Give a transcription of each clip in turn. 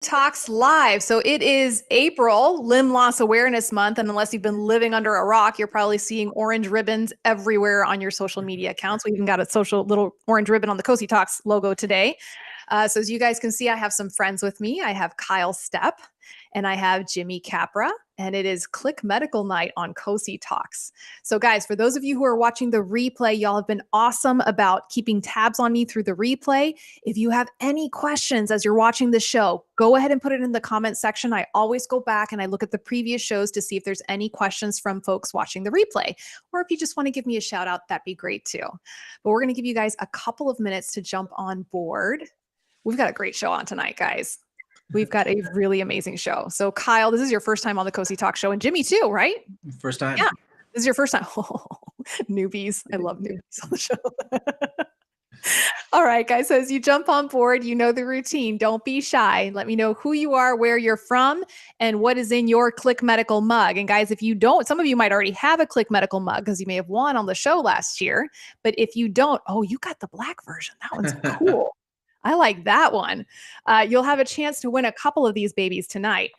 Talks live. So it is April, Limb Loss Awareness Month. And unless you've been living under a rock, you're probably seeing orange ribbons everywhere on your social media accounts. We even got a social little orange ribbon on the Cosi Talks logo today. So as you guys can see, I have some friends with me. I have Kyle Stepp and I have Jimmy Capra, and it is Click Medical Night on Cosi Talks. So guys, for those of you who are watching the replay, y'all have been awesome about keeping tabs on me through the replay. If you have any questions as you're watching the show, go ahead and put it in the comment section. I always go back and I look at the previous shows to see if there's any questions from folks watching the replay. Or if you just want to give me a shout out, that'd be great too. But we're going to give you guys a couple of minutes to jump on board. We've got a great show on tonight, guys. We've got a really amazing show. So Kyle, this is your first time on the Cosi Talk show, and Jimmy too, right? First time. Yeah, this is your first time. Oh, newbies. I love newbies on the show. All right, guys. So as you jump on board, you know the routine. Don't be shy. Let me know who you are, where you're from, and what is in your Click Medical mug. And guys, if you don't, some of you might already have a Click Medical mug because you may have won on the show last year. But if you don't, oh, you got the black version. That one's cool. I like that one. You'll have a chance to win a couple of these babies tonight.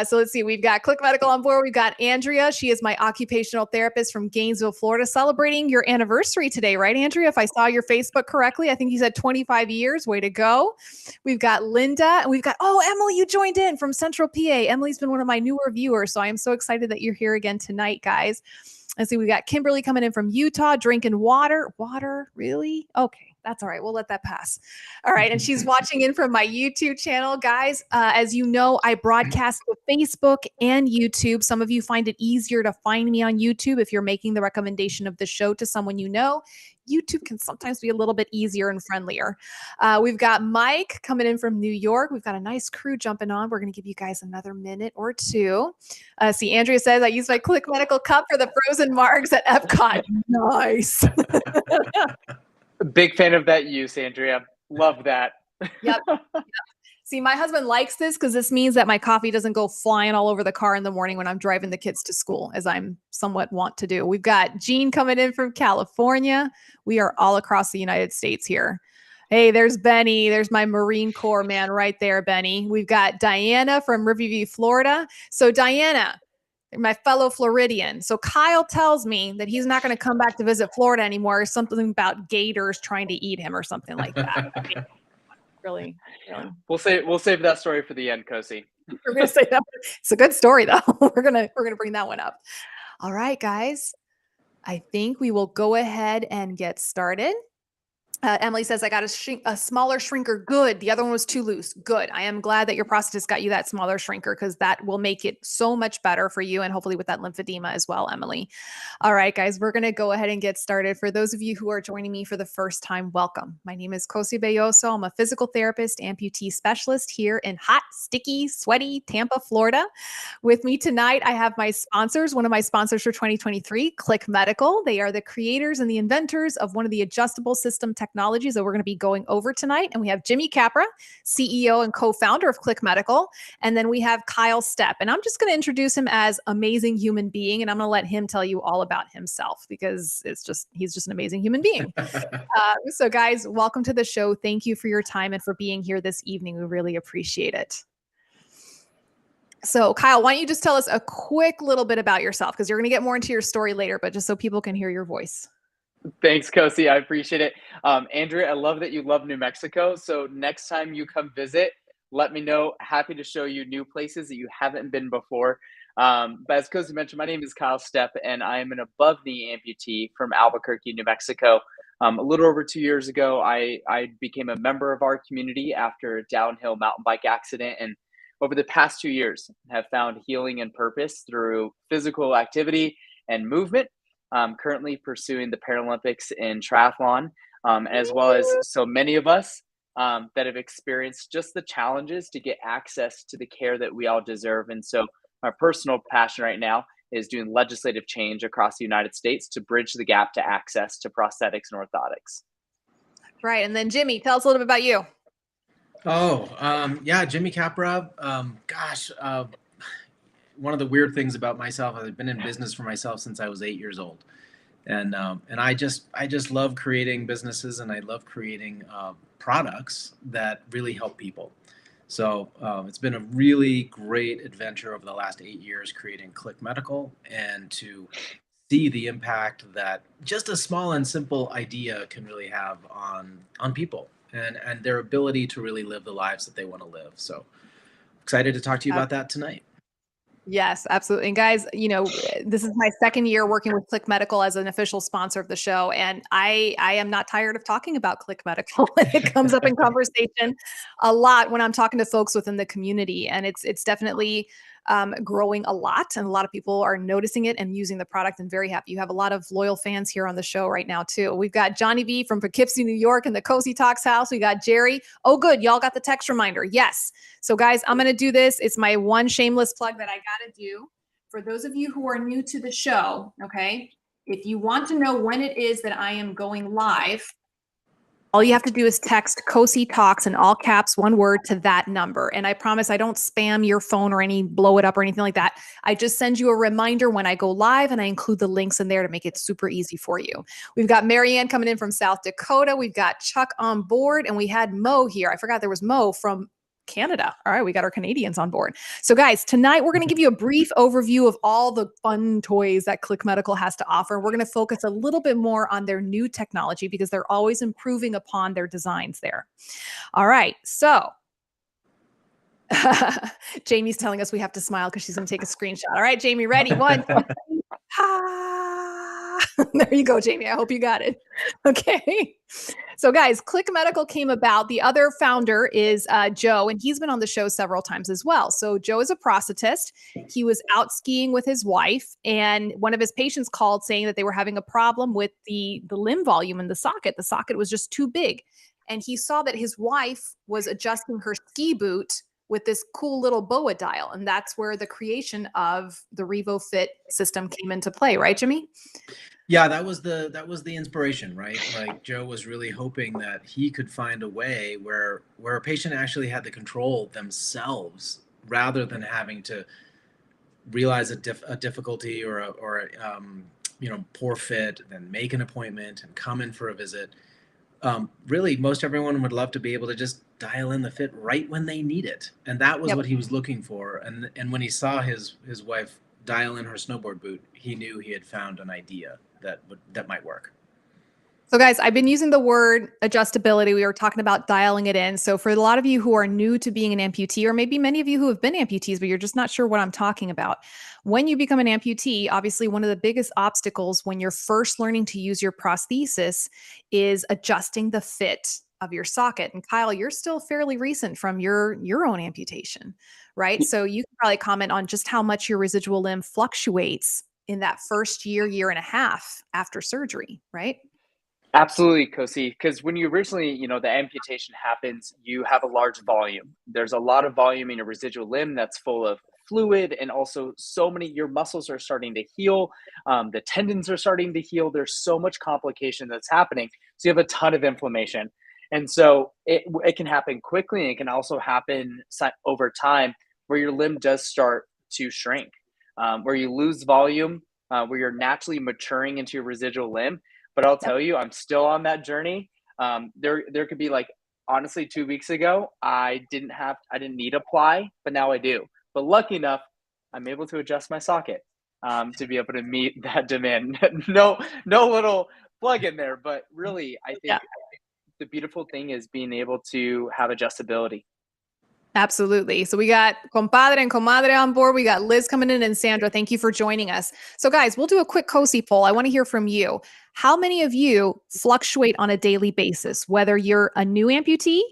So let's see. We've got Click Medical on board. We've got Andrea. She is my occupational therapist from Gainesville, Florida, celebrating your anniversary today, right, Andrea? If I saw your Facebook correctly, I think you said 25 years. Way to go. We've got Linda, and we've got, oh, Emily, you joined in from Central PA. Emily's been one of my newer viewers, so I am so excited that you're here again tonight, guys. Let's see. We got Kimberly coming in from Utah, drinking water. Water? Really? Okay. That's all right. We'll let that pass. All right. And she's watching in from my YouTube channel. Guys, as you know, I broadcast to Facebook and YouTube. Some of you find it easier to find me on YouTube if you're making the recommendation of the show to someone you know. YouTube can sometimes be a little bit easier and friendlier. We've got Mike coming in from New York. We've got a nice crew jumping on. We're going to give you guys another minute or two. See, Andrea says, I used my Click Medical cup for the frozen margs at Epcot. Nice. Big fan of that use, Andrea. Love that. Yep. See, my husband likes this because this means that my coffee doesn't go flying all over the car in the morning when I'm driving the kids to school, as I'm somewhat want to do. We've got Jean coming in from California. We are all across the United States here. Hey, there's Benny. There's my Marine Corps man right there, Benny. We've got Diana from Riverview, Florida. So Diana, my fellow Floridian. So Kyle tells me that he's not going to come back to visit Florida anymore. Something about gators trying to eat him or something like that. Really. We'll save that story for the end, Cosi. We're going to say that. It's a good story though. We're going to bring that one up. All right, guys. I think we will go ahead and get started. Emily says, I got a smaller shrinker. Good. The other one was too loose. Good. I am glad that your prosthetist got you that smaller shrinker because that will make it so much better for you and hopefully with that lymphedema as well, Emily. All right, guys, we're going to go ahead and get started. For those of you who are joining me for the first time, welcome. My name is Cosi Belloso. I'm a physical therapist, amputee specialist here in hot, sticky, sweaty Tampa, Florida. With me tonight, I have my sponsors. One of my sponsors for 2023, Click Medical. They are the creators and the inventors of one of the adjustable system technologies that we're going to be going over tonight. And we have Jimmy Capra, CEO and co-founder of Click Medical. And then we have Kyle Stepp. And I'm just going to introduce him as amazing human being. And I'm going to let him tell you all about himself because he's just an amazing human being. So guys, welcome to the show. Thank you for your time and for being here this evening. We really appreciate it. So Kyle, why don't you just tell us a quick little bit about yourself? Because you're going to get more into your story later, but just so people can hear your voice. Thanks, Cosi. I appreciate it. Andrea, I love that you love New Mexico. So next time you come visit, let me know. Happy to show you new places that you haven't been before. But as Cosi mentioned, my name is Kyle Stepp, and I am an above-knee amputee from Albuquerque, New Mexico. A little over 2 years ago, I became a member of our community after a downhill mountain bike accident. And over the past 2 years, have found healing and purpose through physical activity and movement. Currently pursuing the Paralympics in triathlon, as well as so many of us that have experienced just the challenges to get access to the care that we all deserve. And so my personal passion right now is doing legislative change across the United States to bridge the gap to access to prosthetics and orthotics. Right. And then Jimmy, tell us a little bit about you. Yeah, Jimmy Capra. One of the weird things about myself, I've been in business for myself since I was 8 years old. And I just love creating businesses, and I love creating products that really help people. So it's been a really great adventure over the last 8 years creating Click Medical, and to see the impact that just a small and simple idea can really have on people and their ability to really live the lives that they want to live. So excited to talk to you about that tonight. Yes, absolutely. And guys, this is my second year working with Click Medical as an official sponsor of the show. And I am not tired of talking about Click Medical. It comes up in conversation a lot when I'm talking to folks within the community. And it's definitely growing a lot. And a lot of people are noticing it and using the product, and very happy. You have a lot of loyal fans here on the show right now, too. We've got Johnny B from Poughkeepsie, New York, in the Cosi Talks house. We got Jerry. Oh, good. Y'all got the text reminder. Yes. So guys, I'm going to do this. It's my one shameless plug that I got to do. For those of you who are new to the show, okay, if you want to know when it is that I am going live, all you have to do is text Cosi Talks in all caps, one word, to that number. And I promise I don't spam your phone or blow it up or anything like that. I just send you a reminder when I go live, and I include the links in there to make it super easy for you. We've got Marianne coming in from South Dakota. We've got Chuck on board, and we had Mo here. I forgot there was Mo from Canada. All right, we got our Canadians on board. So guys, tonight we're going to give you a brief overview of all the fun toys that Click Medical has to offer. We're going to focus a little bit more on their new technology because they're always improving upon their designs there. All right, so Jamie's telling us we have to smile because she's going to take a screenshot. All right, Jamie, ready? 1, 2, 3. There you go, Jamie. I hope you got it. Okay. So guys, Click Medical came about. The other founder is Joe, and he's been on the show several times as well. So Joe is a prosthetist. He was out skiing with his wife, and one of his patients called saying that they were having a problem with the limb volume in the socket. The socket was just too big. And he saw that his wife was adjusting her ski boot with this cool little BOA dial. And that's where the creation of the RevoFit system came into play, right, Jimmy? Yeah, that was the inspiration, right? Like Joe was really hoping that he could find a way where a patient actually had the control themselves rather than having to realize a difficulty or a poor fit, then make an appointment and come in for a visit. Really, most everyone would love to be able to just dial in the fit right when they need it, and that was what he was looking for. And when he saw his wife dial in her snowboard boot, he knew he had found an idea that might work. So guys, I've been using the word adjustability. We were talking about dialing it in. So for a lot of you who are new to being an amputee, or maybe many of you who have been amputees, but you're just not sure what I'm talking about. When you become an amputee, obviously one of the biggest obstacles when you're first learning to use your prosthesis is adjusting the fit of your socket. And Kyle, you're still fairly recent from your own amputation, right? So you can probably comment on just how much your residual limb fluctuates in that first year and a half after surgery, right? Absolutely, Cosi. Because when you originally, the amputation happens, you have a large volume. There's a lot of volume in your residual limb that's full of fluid, and also your muscles are starting to heal. The tendons are starting to heal. There's so much complication that's happening. So you have a ton of inflammation. And so it can happen quickly, and it can also happen over time where your limb does start to shrink, where you lose volume, where you're naturally maturing into your residual limb. But I'll tell you, I'm still on that journey. There could be, like, honestly, 2 weeks ago, I didn't need apply, but now I do. But lucky enough, I'm able to adjust my socket to be able to meet that demand. No little plug in there, but really, I think the beautiful thing is being able to have adjustability. Absolutely. So we got compadre and comadre on board. We got Liz coming in, and Sandra. Thank you for joining us. So guys, we'll do a quick Cosi poll. I want to hear from you. How many of you fluctuate on a daily basis, whether you're a new amputee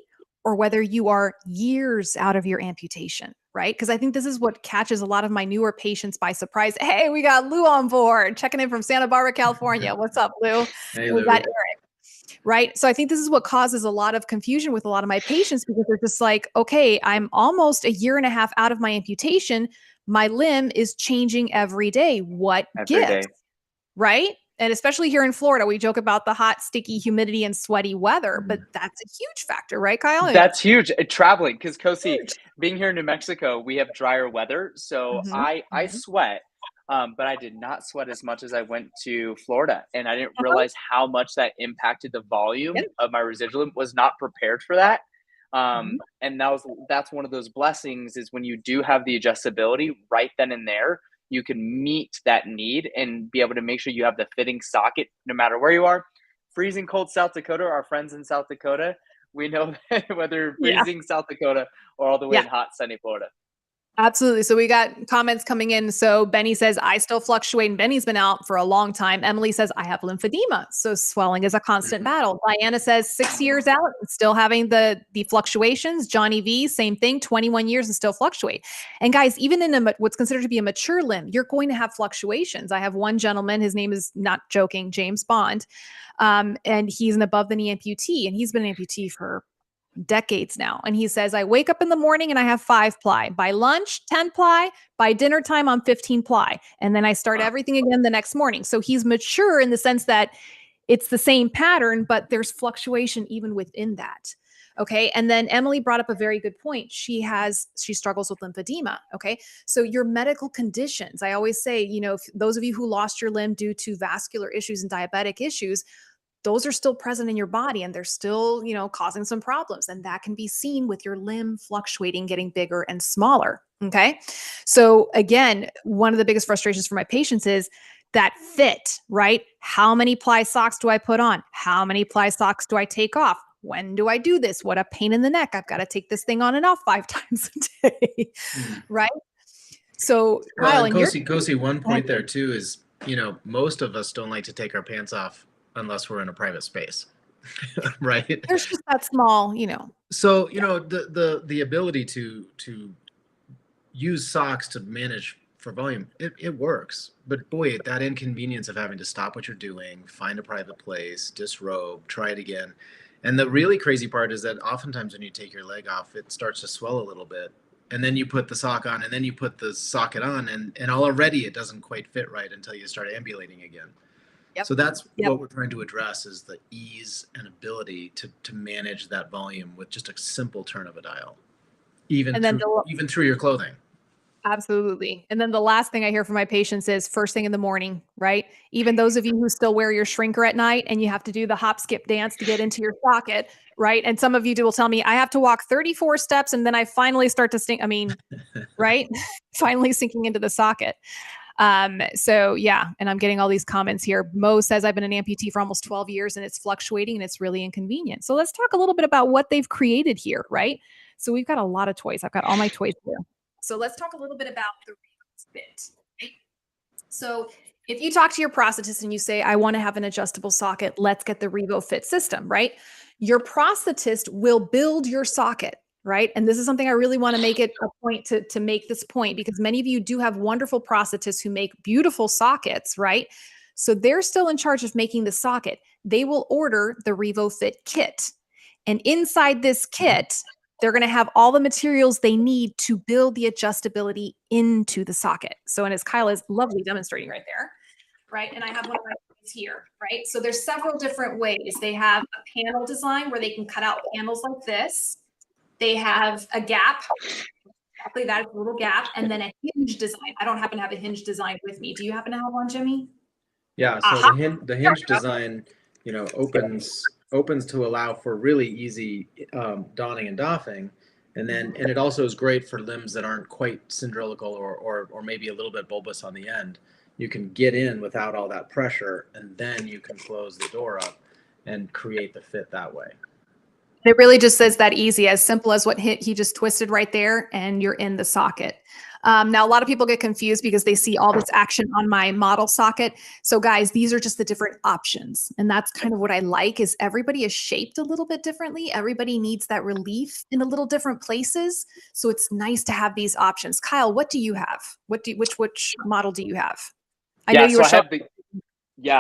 or whether you are years out of your amputation, right? Because I think this is what catches a lot of my newer patients by surprise. Hey, we got Lou on board, checking in from Santa Barbara, California. What's up, Lou? Hey, We Lou. got Eric. Right. So I think this is what causes a lot of confusion with a lot of my patients, because they're just like, okay, I'm almost a year and a half out of my amputation. My limb is changing every day. What gives? Right. And especially here in Florida, we joke about the hot, sticky humidity and sweaty weather, but that's a huge factor, right, Kyle? That's huge. Traveling, because Cosi, being here in New Mexico, we have drier weather. So I sweat. But I did not sweat as much as I went to Florida, and I didn't realize how much that impacted the volume of my residual. Was not prepared for that. And that's one of those blessings, is when you do have the adjustability right then and there, you can meet that need and be able to make sure you have the fitting socket no matter where you are. Freezing cold South Dakota, our friends in South Dakota, we know that whether Yeah. freezing South Dakota or all the way Yeah. in hot sunny Florida. Absolutely. So we got comments coming in. So Benny says, I still fluctuate, and Benny's been out for a long time. Emily says, I have lymphedema. So swelling is a constant battle. Diana says 6 years out and still having the fluctuations. Johnny V, same thing, 21 years and still fluctuate. And guys, even in what's considered to be a mature limb, you're going to have fluctuations. I have one gentleman, his name is, not joking, James Bond. And he's an above the knee amputee, and he's been an amputee for decades now. And he says, I wake up in the morning and I have 5 ply. By lunch, 10 ply. By dinner time, I'm 15 ply. And then I start everything again the next morning. So he's mature in the sense that it's the same pattern, but there's fluctuation even within that. Okay. And then Emily brought up a very good point. She struggles with lymphedema. Okay. So your medical conditions, I always say, if those of you who lost your limb due to vascular issues and diabetic issues, those are still present in your body, and they're still, causing some problems. And that can be seen with your limb fluctuating, getting bigger and smaller. Okay. So again, one of the biggest frustrations for my patients is that fit, right? How many ply socks do I put on? How many ply socks do I take off? When do I do this? What a pain in the neck. I've got to take this thing on and off 5 times a day. Right. So Well, Kyle, and and Cosi, one point there too is, most of us don't like to take our pants off unless we're in a private space, right? there's just that small, So, the ability to use socks to manage for volume, it works. But boy, that inconvenience of having to stop what you're doing, find a private place, disrobe, try it again. And the really crazy part is that oftentimes when you take your leg off, it starts to swell a little bit. And then you put the sock on, and then you put the socket on, and already it doesn't quite fit right until you start ambulating again. Yep. So that's Yep. what we're trying to address, is the ease and ability to manage that volume with just a simple turn of a dial, even through your clothing. Absolutely. And then the last thing I hear from my patients is first thing in the morning, right? Even those of you who still wear your shrinker at night and you have to do the hop, skip, dance to get into your socket, right? And some of you will tell me, I have to walk 34 steps and then I finally start to sink. I mean, right? Finally sinking into the socket. So yeah, and I'm getting all these comments here. Mo says, I've been an amputee for almost 12 years and it's fluctuating and it's really inconvenient. So let's talk a little bit about what they've created here, right? So we've got a lot of toys. I've got all my toys here. So let's talk a little bit about the fit. Right? So if you talk to your prosthetist and you say, I want to have an adjustable socket, let's get the Revo Fit system, right? Your prosthetist will build your socket, right? And this is something I really want to make it a point to make this point, because many of you do have wonderful prosthetists who make beautiful sockets, right? So they're still in charge of making the socket. They will order the Revo Fit kit. And inside this kit, they're going to have all the materials they need to build the adjustability into the socket. So, and as Kyle is lovely demonstrating right there, right? And I have one of my things here, right? So there's several different ways. They have a panel design where they can cut out panels like this. They have a gap, exactly that, a little gap, and then a hinge design. I don't happen to have a hinge design with me. Do you happen to have one, Jimmy? Yeah, so the hinge design, opens to allow for really easy donning and doffing, and it also is great for limbs that aren't quite syndrilical or maybe a little bit bulbous on the end. You can get in without all that pressure, and then you can close the door up and create the fit that way. It really just says that easy, as simple as what he just twisted right there, and you're in the socket. Now, a lot of people get confused because they see all this action on my model socket. So guys, these are just the different options. And that's kind of what I like, is everybody is shaped a little bit differently. Everybody needs that relief in a little different places. So it's nice to have these options. Kyle, what do you have? Which model do you have? I know you were showing.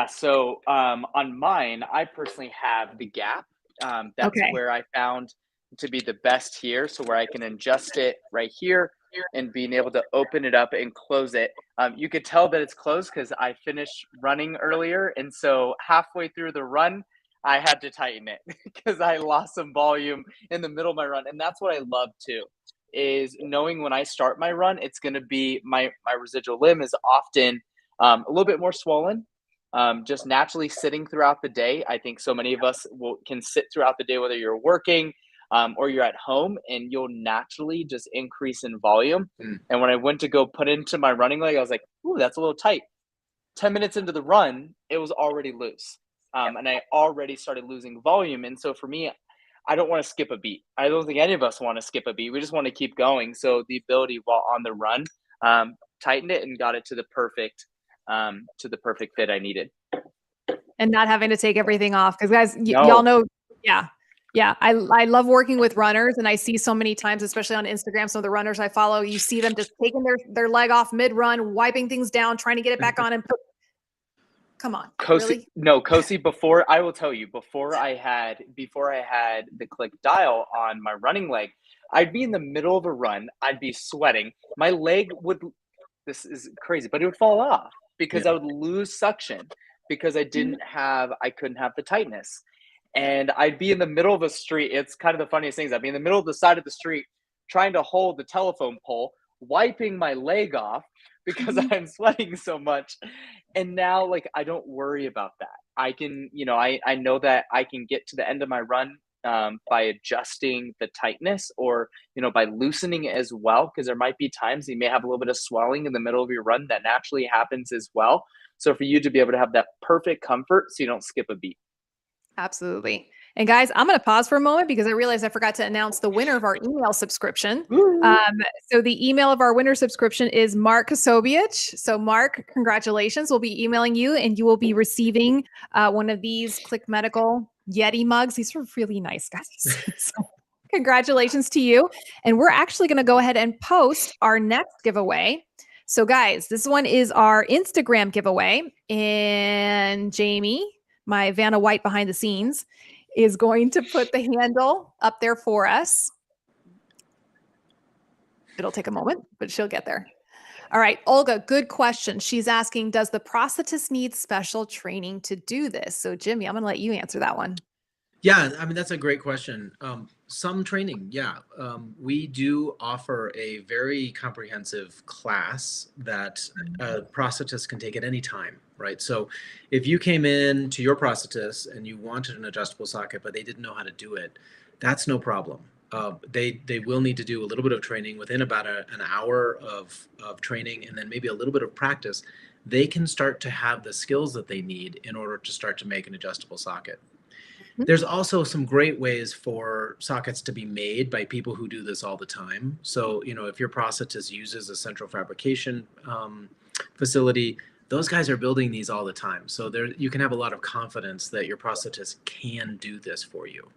So on mine, I personally have the gap. That's where I found to be the best here. So where I can adjust it right here and being able to open it up and close it. You could tell that it's closed because I finished running earlier. And so halfway through the run, I had to tighten it because I lost some volume in the middle of my run. And that's what I love too, is knowing when I start my run, it's going to be my residual limb is often a little bit more swollen. Just naturally sitting throughout the day. I think so many of us can sit throughout the day, whether you're working, or you're at home and you'll naturally just increase in volume. And when I went to go put into my running leg, I was like, ooh, that's a little tight. 10 minutes into the run, it was already loose. And I already started losing volume. And so for me, I don't want to skip a beat. I don't think any of us want to skip a beat. We just want to keep going. So the ability while on the run, tightened it and got it to the perfect fit I needed. And not having to take everything off. Because guys, No. y'all know, yeah. Yeah, I love working with runners, and I see so many times, especially on Instagram, some of the runners I follow, you see them just taking their leg off mid-run, wiping things down, trying to get it back on, and come on, really? No, Cosi, before I will tell you, before I had the click dial on my running leg, I'd be in the middle of a run, I'd be sweating, my leg would, this is crazy, but it would fall off because I would lose suction because I couldn't have the tightness. And I'd be in the middle of a street. It's kind of the funniest things. I'd be in the middle of the side of the street trying to hold the telephone pole, wiping my leg off because I'm sweating so much. And now, like, I don't worry about that. I can, I know that I can get to the end of my run by adjusting the tightness or, by loosening it as well. Because there might be times you may have a little bit of swelling in the middle of your run that naturally happens as well. So for you to be able to have that perfect comfort so you don't skip a beat. Absolutely. And guys, I'm going to pause for a moment because I realized I forgot to announce the winner of our email subscription. So the email of our winner subscription is Mark Kosobiec. So Mark, congratulations. We'll be emailing you and you will be receiving one of these Click Medical Yeti mugs. These are really nice, guys. So congratulations to you. And we're actually going to go ahead and post our next giveaway. So guys, this one is our Instagram giveaway. And Jamie, my Vanna White behind the scenes, is going to put the handle up there for us. It'll take a moment, but she'll get there. All right, Olga, good question. She's asking, does the prosthetist need special training to do this? So Jimmy, I'm going to let you answer that one. Yeah, I mean, that's a great question. Some training, yeah. We do offer a very comprehensive class that a prosthetist can take at any time, right? So if you came in to your prosthetist and you wanted an adjustable socket, but they didn't know how to do it, that's no problem. They will need to do a little bit of training within about an hour of training and then maybe a little bit of practice. They can start to have the skills that they need in order to start to make an adjustable socket. There's also some great ways for sockets to be made by people who do this all the time. So, if your prosthetist uses a central fabrication facility, those guys are building these all the time. So you can have a lot of confidence that your prosthetist can do this for you.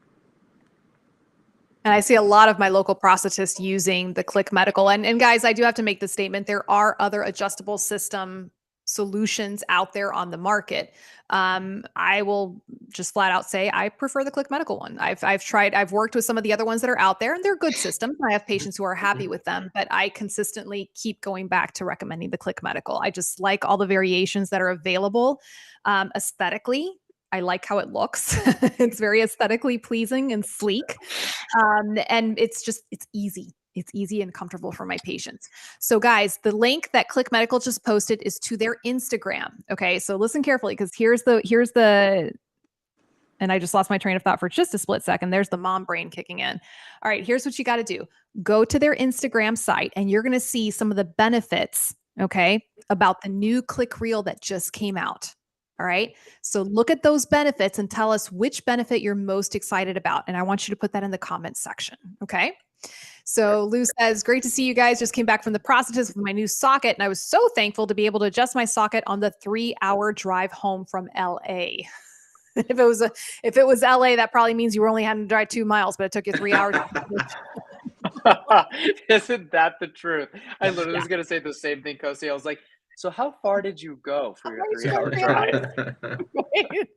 And I see a lot of my local prosthetists using the Click Medical. And guys, I do have to make the statement, there are other adjustable system solutions out there on the market. I will just flat out say I prefer the Click Medical one. I've worked with some of the other ones that are out there and they're good systems. I have patients who are happy with them, but I consistently keep going back to recommending the Click Medical. I just like all the variations that are available. Aesthetically, I like how it looks. It's very aesthetically pleasing and sleek. And it's easy. It's easy and comfortable for my patients. So guys, the link that Click Medical just posted is to their Instagram. Okay. So listen carefully because here's the, and I just lost my train of thought for just a split second. There's the mom brain kicking in. All right. Here's what you got to do. Go to their Instagram site and you're going to see some of the benefits. Okay. About the new Click Reel that just came out. All right. So look at those benefits and tell us which benefit you're most excited about. And I want you to put that in the comments section. Okay. So Lou says, great to see you guys. Just came back from the prosthetist with my new socket. And I was so thankful to be able to adjust my socket on the 3-hour drive home from LA. If it was LA, that probably means you were only having to drive 2 miles, but it took you 3 hours. Isn't that the truth? I literally was going to say the same thing, Cosi. I was like, so how far did you go for your 3-hour drive? Right.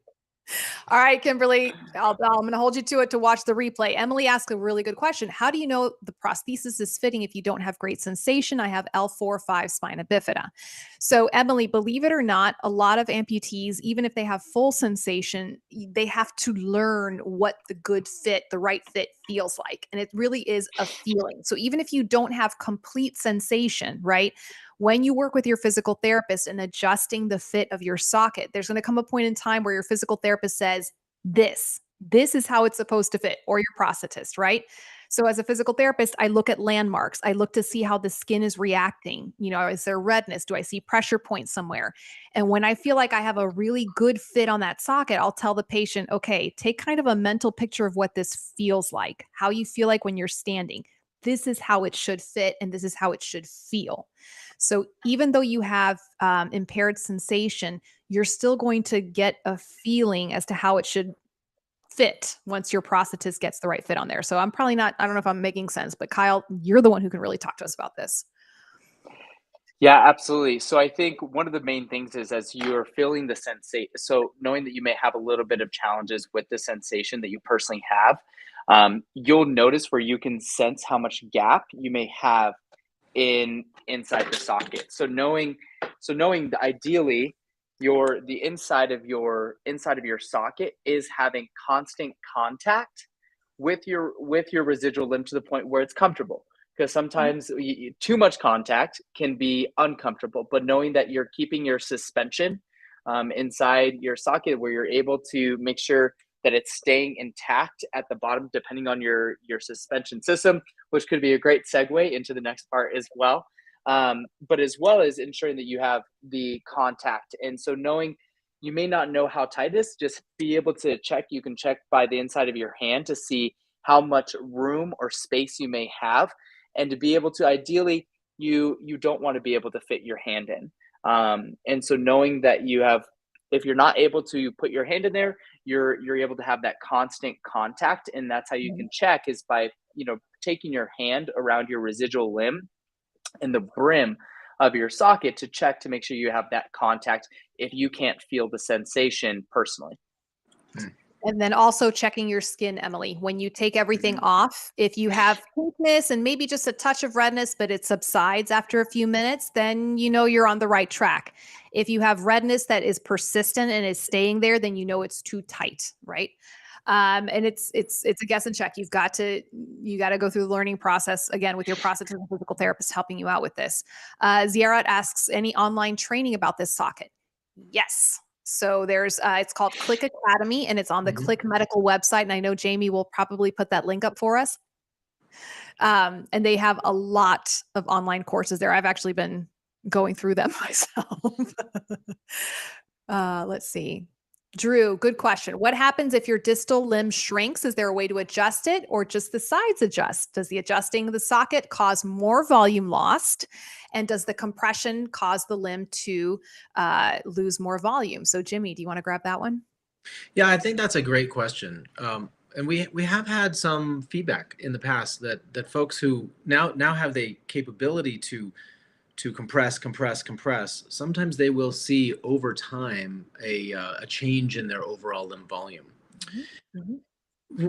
All right, Kimberly, I'm going to hold you to it to watch the replay. Emily asked a really good question. How do you know the prosthesis is fitting if you don't have great sensation? I have L4-5 spina bifida. So Emily, believe it or not, a lot of amputees, even if they have full sensation, they have to learn what the good fit, the right fit feels like. And it really is a feeling. So even if you don't have complete sensation, right? When you work with your physical therapist and adjusting the fit of your socket, there's going to come a point in time where your physical therapist says, this This is how it's supposed to fit, or your prosthetist, right? So as a physical therapist, I look at landmarks. I look to see how the skin is reacting. Is there redness? Do I see pressure points somewhere? And when I feel like I have a really good fit on that socket, I'll tell the patient, okay, take kind of a mental picture of what this feels like, how you feel like when you're standing. This is how it should fit, and this is how it should feel. So even though you have impaired sensation, you're still going to get a feeling as to how it should fit once your prosthetist gets the right fit on there. So I'm probably not, I don't know if I'm making sense, but Kyle, you're the one who can really talk to us about this. Yeah, absolutely. So I think one of the main things is as you're feeling the sensation, so knowing that you may have a little bit of challenges with the sensation that you personally have, you'll notice where you can sense how much gap you may have inside the socket. So knowing that ideally the inside of your socket is having constant contact with your residual limb to the point where it's comfortable, because sometimes too much contact can be uncomfortable, but knowing that you're keeping your suspension inside your socket where you're able to make sure that it's staying intact at the bottom depending on your suspension system, which could be a great segue into the next part as well. But as well as ensuring that you have the contact. And so knowing you may not know how tight it is, just be able to check. You can check by the inside of your hand to see how much room or space you may have, and to be able to ideally, you don't want to be able to fit your hand in. And so knowing that you have, if you're not able to put your hand in there, you're able to have that constant contact, and that's how you can check is by taking your hand around your residual limb and the brim of your socket to check to make sure you have that contact if you can't feel the sensation personally. And then also checking your skin, Emily, when you take everything off, if you have pinkness and maybe just a touch of redness, but it subsides after a few minutes, then you're on the right track. If you have redness that is persistent and is staying there, then it's too tight, right? And it's a guess and check. You got to go through the learning process again with your prosthetist and physical therapist helping you out with this. Ziarat asks, any online training about this socket? Yes. So there's it's called Click Academy, and it's on the Click Medical website. And I know Jamie will probably put that link up for us. And they have a lot of online courses there. I've actually been going through them myself. Let's see. Drew, good question. What happens if your distal limb shrinks? Is there a way to adjust it, or just the sides adjust? Does the adjusting the socket cause more volume lost? And does the compression cause the limb to lose more volume? So Jimmy, do you want to grab that one? Yeah, I think that's a great question. And we have had some feedback in the past that folks who now have the capability to compress, sometimes they will see over time a change in their overall limb volume.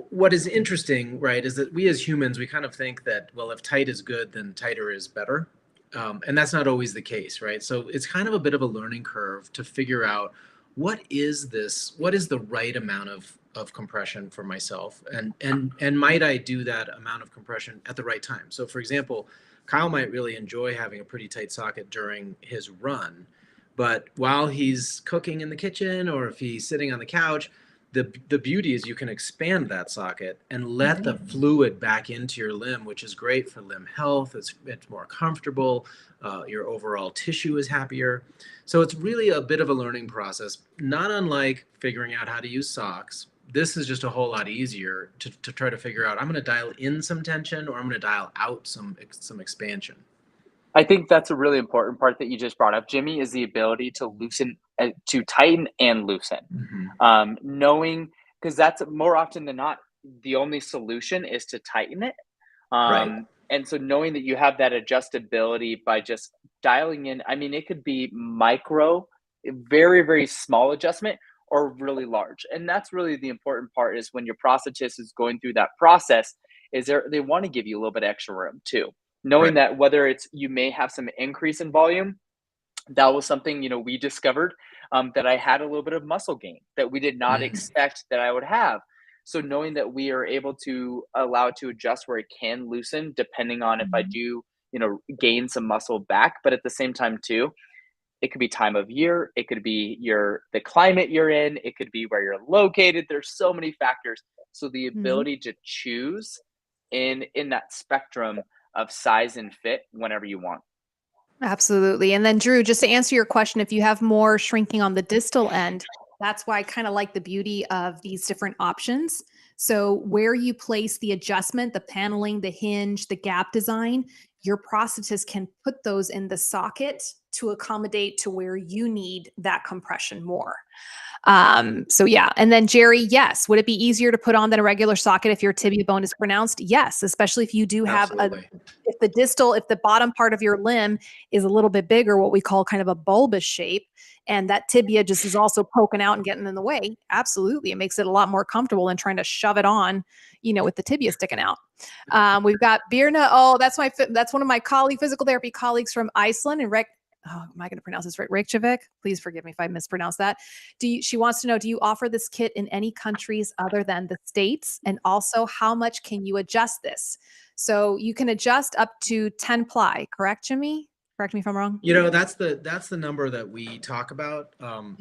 What is interesting, right, is that we as humans, we kind of think that, well, if tight is good, then tighter is better. And that's not always the case, right? So it's kind of a bit of a learning curve to figure out what is the right amount of compression for myself, and might I do that amount of compression at the right time? So for example, Kyle might really enjoy having a pretty tight socket during his run, but while he's cooking in the kitchen or if he's sitting on the couch, the beauty is you can expand that socket and let the fluid back into your limb, which is great for limb health. It's more comfortable. Your overall tissue is happier. So it's really a bit of a learning process, not unlike figuring out how to use socks. This is just a whole lot easier to try to figure out, I'm going to dial in some tension or I'm going to dial out some expansion. I think that's a really important part that you just brought up, Jimmy, is the ability to to tighten and loosen. Knowing, because that's more often than not, the only solution is to tighten it. Right. And so knowing that you have that adjustability by just dialing in, I mean, it could be micro, very, very small adjustment, or really large. And that's really the important part is when your prosthetist is going through that process, they want to give you a little bit extra room too. Knowing Right. that whether it's you may have some increase in volume, that was something we discovered, that I had a little bit of muscle gain that we did not expect that I would have. So knowing that we are able to allow it to adjust where it can loosen depending on if I do gain some muscle back, but at the same time too, It could be time of year. It could be the climate you're in. It could be where you're located. There's so many factors. So the Mhm. ability to choose in that spectrum of size and fit whenever you want. Absolutely. And then Drew, just to answer your question, if you have more shrinking on the distal end, that's why I kind of like the beauty of these different options. So where you place the adjustment, the paneling, the hinge, the gap design, your prosthetist can put those in the socket to accommodate to where you need that compression more. So yeah. And then Jerry, yes. Would it be easier to put on than a regular socket if your tibia bone is pronounced? Yes, especially if you do have Absolutely. if the bottom part of your limb is a little bit bigger, what we call kind of a bulbous shape, and that tibia just is also poking out and getting in the way. Absolutely. It makes it a lot more comfortable than trying to shove it on, with the tibia sticking out. We've got Birna. Oh, that's one of my physical therapy colleagues from Iceland and am I going to pronounce this right? Reykjavik. Please forgive me if I mispronounce that. She wants to know, do you offer this kit in any countries other than the States? And also, how much can you adjust this? So you can adjust up to 10 ply, correct, Jimmy? Correct me if I'm wrong. That's the number that we talk about.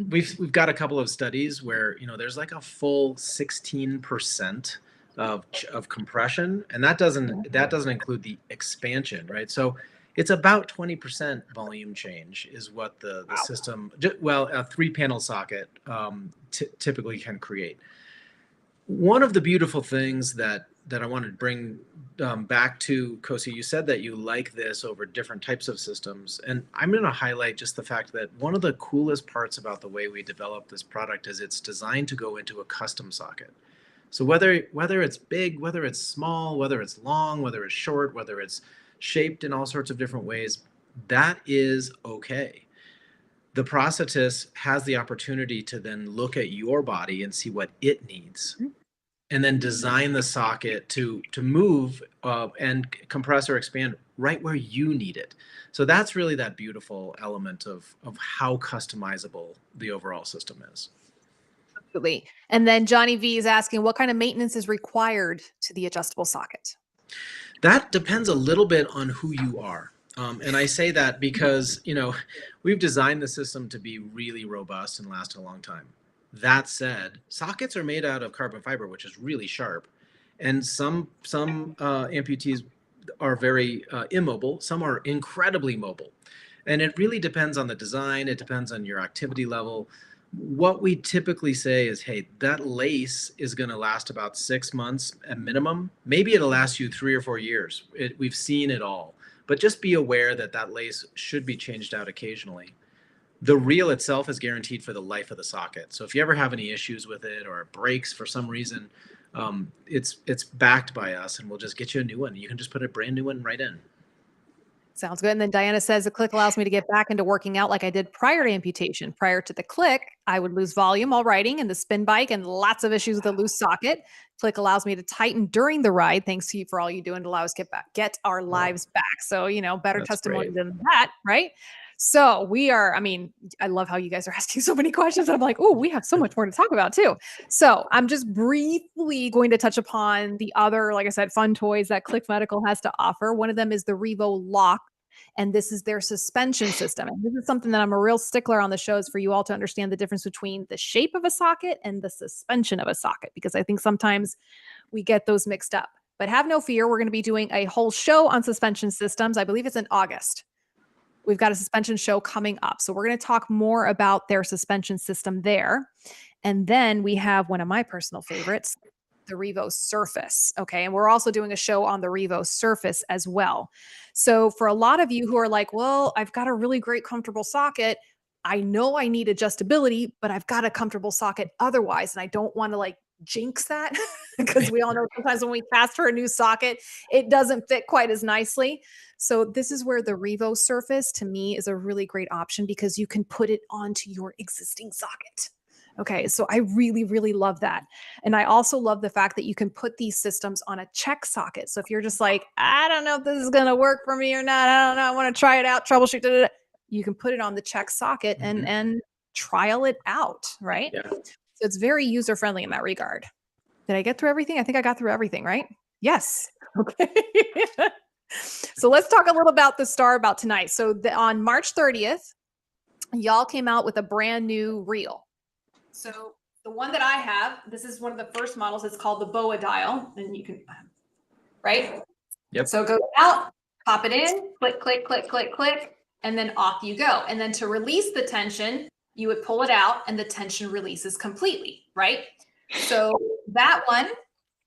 We've got a couple of studies where there's like a full 16% of compression, and that doesn't include the expansion, right? So it's about 20% volume change is what the system, well, a 3-panel socket typically can create. One of the beautiful things that I wanted to bring back to Cosi, you said that you like this over different types of systems, and I'm going to highlight just the fact that one of the coolest parts about the way we develop this product is it's designed to go into a custom socket. So whether it's big, whether it's small, whether it's long, whether it's short, whether it's shaped in all sorts of different ways, that is okay. The prosthetist has the opportunity to then look at your body and see what it needs, and then design the socket to move and compress or expand right where you need it. So that's really that beautiful element of how customizable the overall system is. Absolutely. And then Johnny V is asking, what kind of maintenance is required to the adjustable socket? That depends a little bit on who you are. And I say that because, we've designed the system to be really robust and last a long time. That said, sockets are made out of carbon fiber, which is really sharp. And some amputees are very immobile. Some are incredibly mobile. And it really depends on the design. It depends on your activity level. What we typically say is, hey, that lace is going to last about 6 months at minimum. Maybe it'll last you 3 or 4 years. We've seen it all. But just be aware that that lace should be changed out occasionally. The reel itself is guaranteed for the life of the socket. So if you ever have any issues with it or it breaks for some reason, it's backed by us, and we'll just get you a new one. You can just put a brand new one right in. Sounds good. And then Diana says the click allows me to get back into working out like I did prior to amputation. Prior to the click, I would lose volume while riding and the spin bike and lots of issues with a loose socket. Click allows me to tighten during the ride. Thanks to you for all you do and allow us to get our lives back. So, better That's testimony great. than that, right? So I love how you guys are asking so many questions. I'm like, oh, we have so much more to talk about too. So I'm just briefly going to touch upon the other, like I said, fun toys that Click Medical has to offer. One of them is the Revo Lock, and this is their suspension system. And this is something that I'm a real stickler on the shows for you all to understand the difference between the shape of a socket and the suspension of a socket, because I think sometimes we get those mixed up. But have no fear, we're going to be doing a whole show on suspension systems. I believe it's in August. We've got a suspension show coming up. So we're going to talk more about their suspension system there. And then we have one of my personal favorites, the Revo Surface. Okay. And we're also doing a show on the Revo Surface as well. So for a lot of you who are like, well, I've got a really great comfortable socket. I know I need adjustability, but I've got a comfortable socket otherwise. And I don't want to jinx that because we all know sometimes when we cast for a new socket, it doesn't fit quite as nicely. So this is where the Revo Surface to me is a really great option because you can put it onto your existing socket. Okay, so I really, really love that. And I also love the fact that you can put these systems on a check socket. So if you're just like, I don't know if this is going to work for me or not, I don't know, I want to try it out, troubleshoot, you can put it on the check socket and trial it out, right? Yeah. So it's very user-friendly in that regard. Did I get through everything? I think I got through everything, right? Yes. Okay. So let's talk a little about the star about tonight. So on March 30th, y'all came out with a brand new reel. So the one that I have, this is one of the first models. It's called the BOA dial, and you can, right? Yep. So go out, pop it in, click, click, click, click, click, and then off you go. And then to release the tension, you would pull it out and the tension releases completely, right? So that one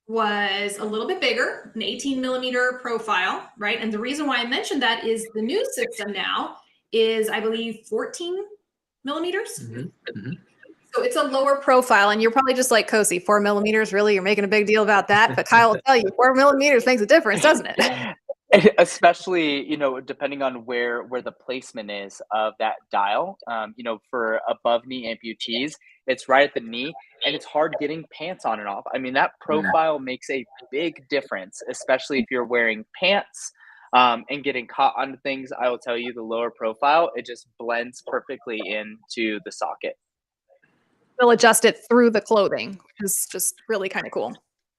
was a little bit bigger, an 18 millimeter profile, right? And the reason why I mentioned that is the new system now is, I believe, 14 millimeters. So it's a lower profile, and you're probably just like, Cosi, 4 millimeters, really? You're making a big deal about that? But Kyle will tell you, 4 millimeters makes a difference, doesn't it? Especially, depending on where the placement is of that dial. For above knee amputees, it's right at the knee, and it's hard getting pants on and off. I mean, that profile makes a big difference, especially if you're wearing pants and getting caught on things. I will tell you, the lower profile, it just blends perfectly into the socket. They'll adjust it through the clothing, which is just really kind of cool.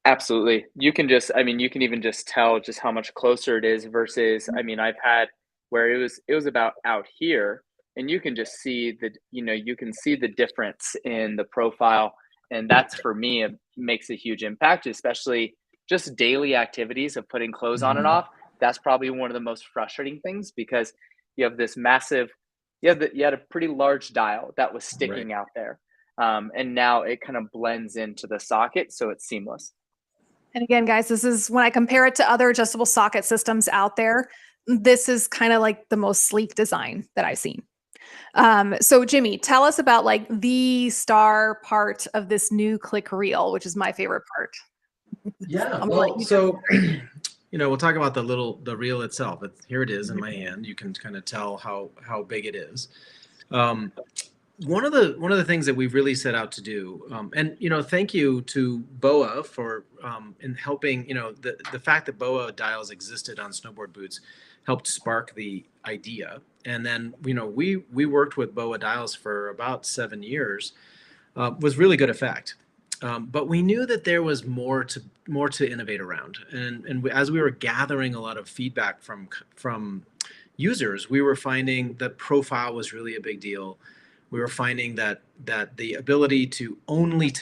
Absolutely. You can even just tell just how much closer it is versus, I've had where it was about out here, and you can just see you can see the difference in the profile. And that's, for me, it makes a huge impact, especially just daily activities of putting clothes on and off. That's probably one of the most frustrating things, because you have this massive, you had a pretty large dial that was sticking out there. And now it kind of blends into the socket, so it's seamless. And again, guys, this is when I compare it to other adjustable socket systems out there, this is kind of like the most sleek design that I've seen. So Jimmy, tell us about like the star part of this new click reel, which is my favorite part. Yeah. Well, so, we'll talk about the reel itself. Here it is in my hand. You can kind of tell how big it is. One of the things that we've really set out to do, and thank you to BOA for in helping. The fact that BOA dials existed on snowboard boots helped spark the idea, and then we worked with BOA dials for about 7 years, was really good effect. But we knew that there was more to innovate around, and as we were gathering a lot of feedback from users, we were finding that profile was really a big deal. We were finding that the ability to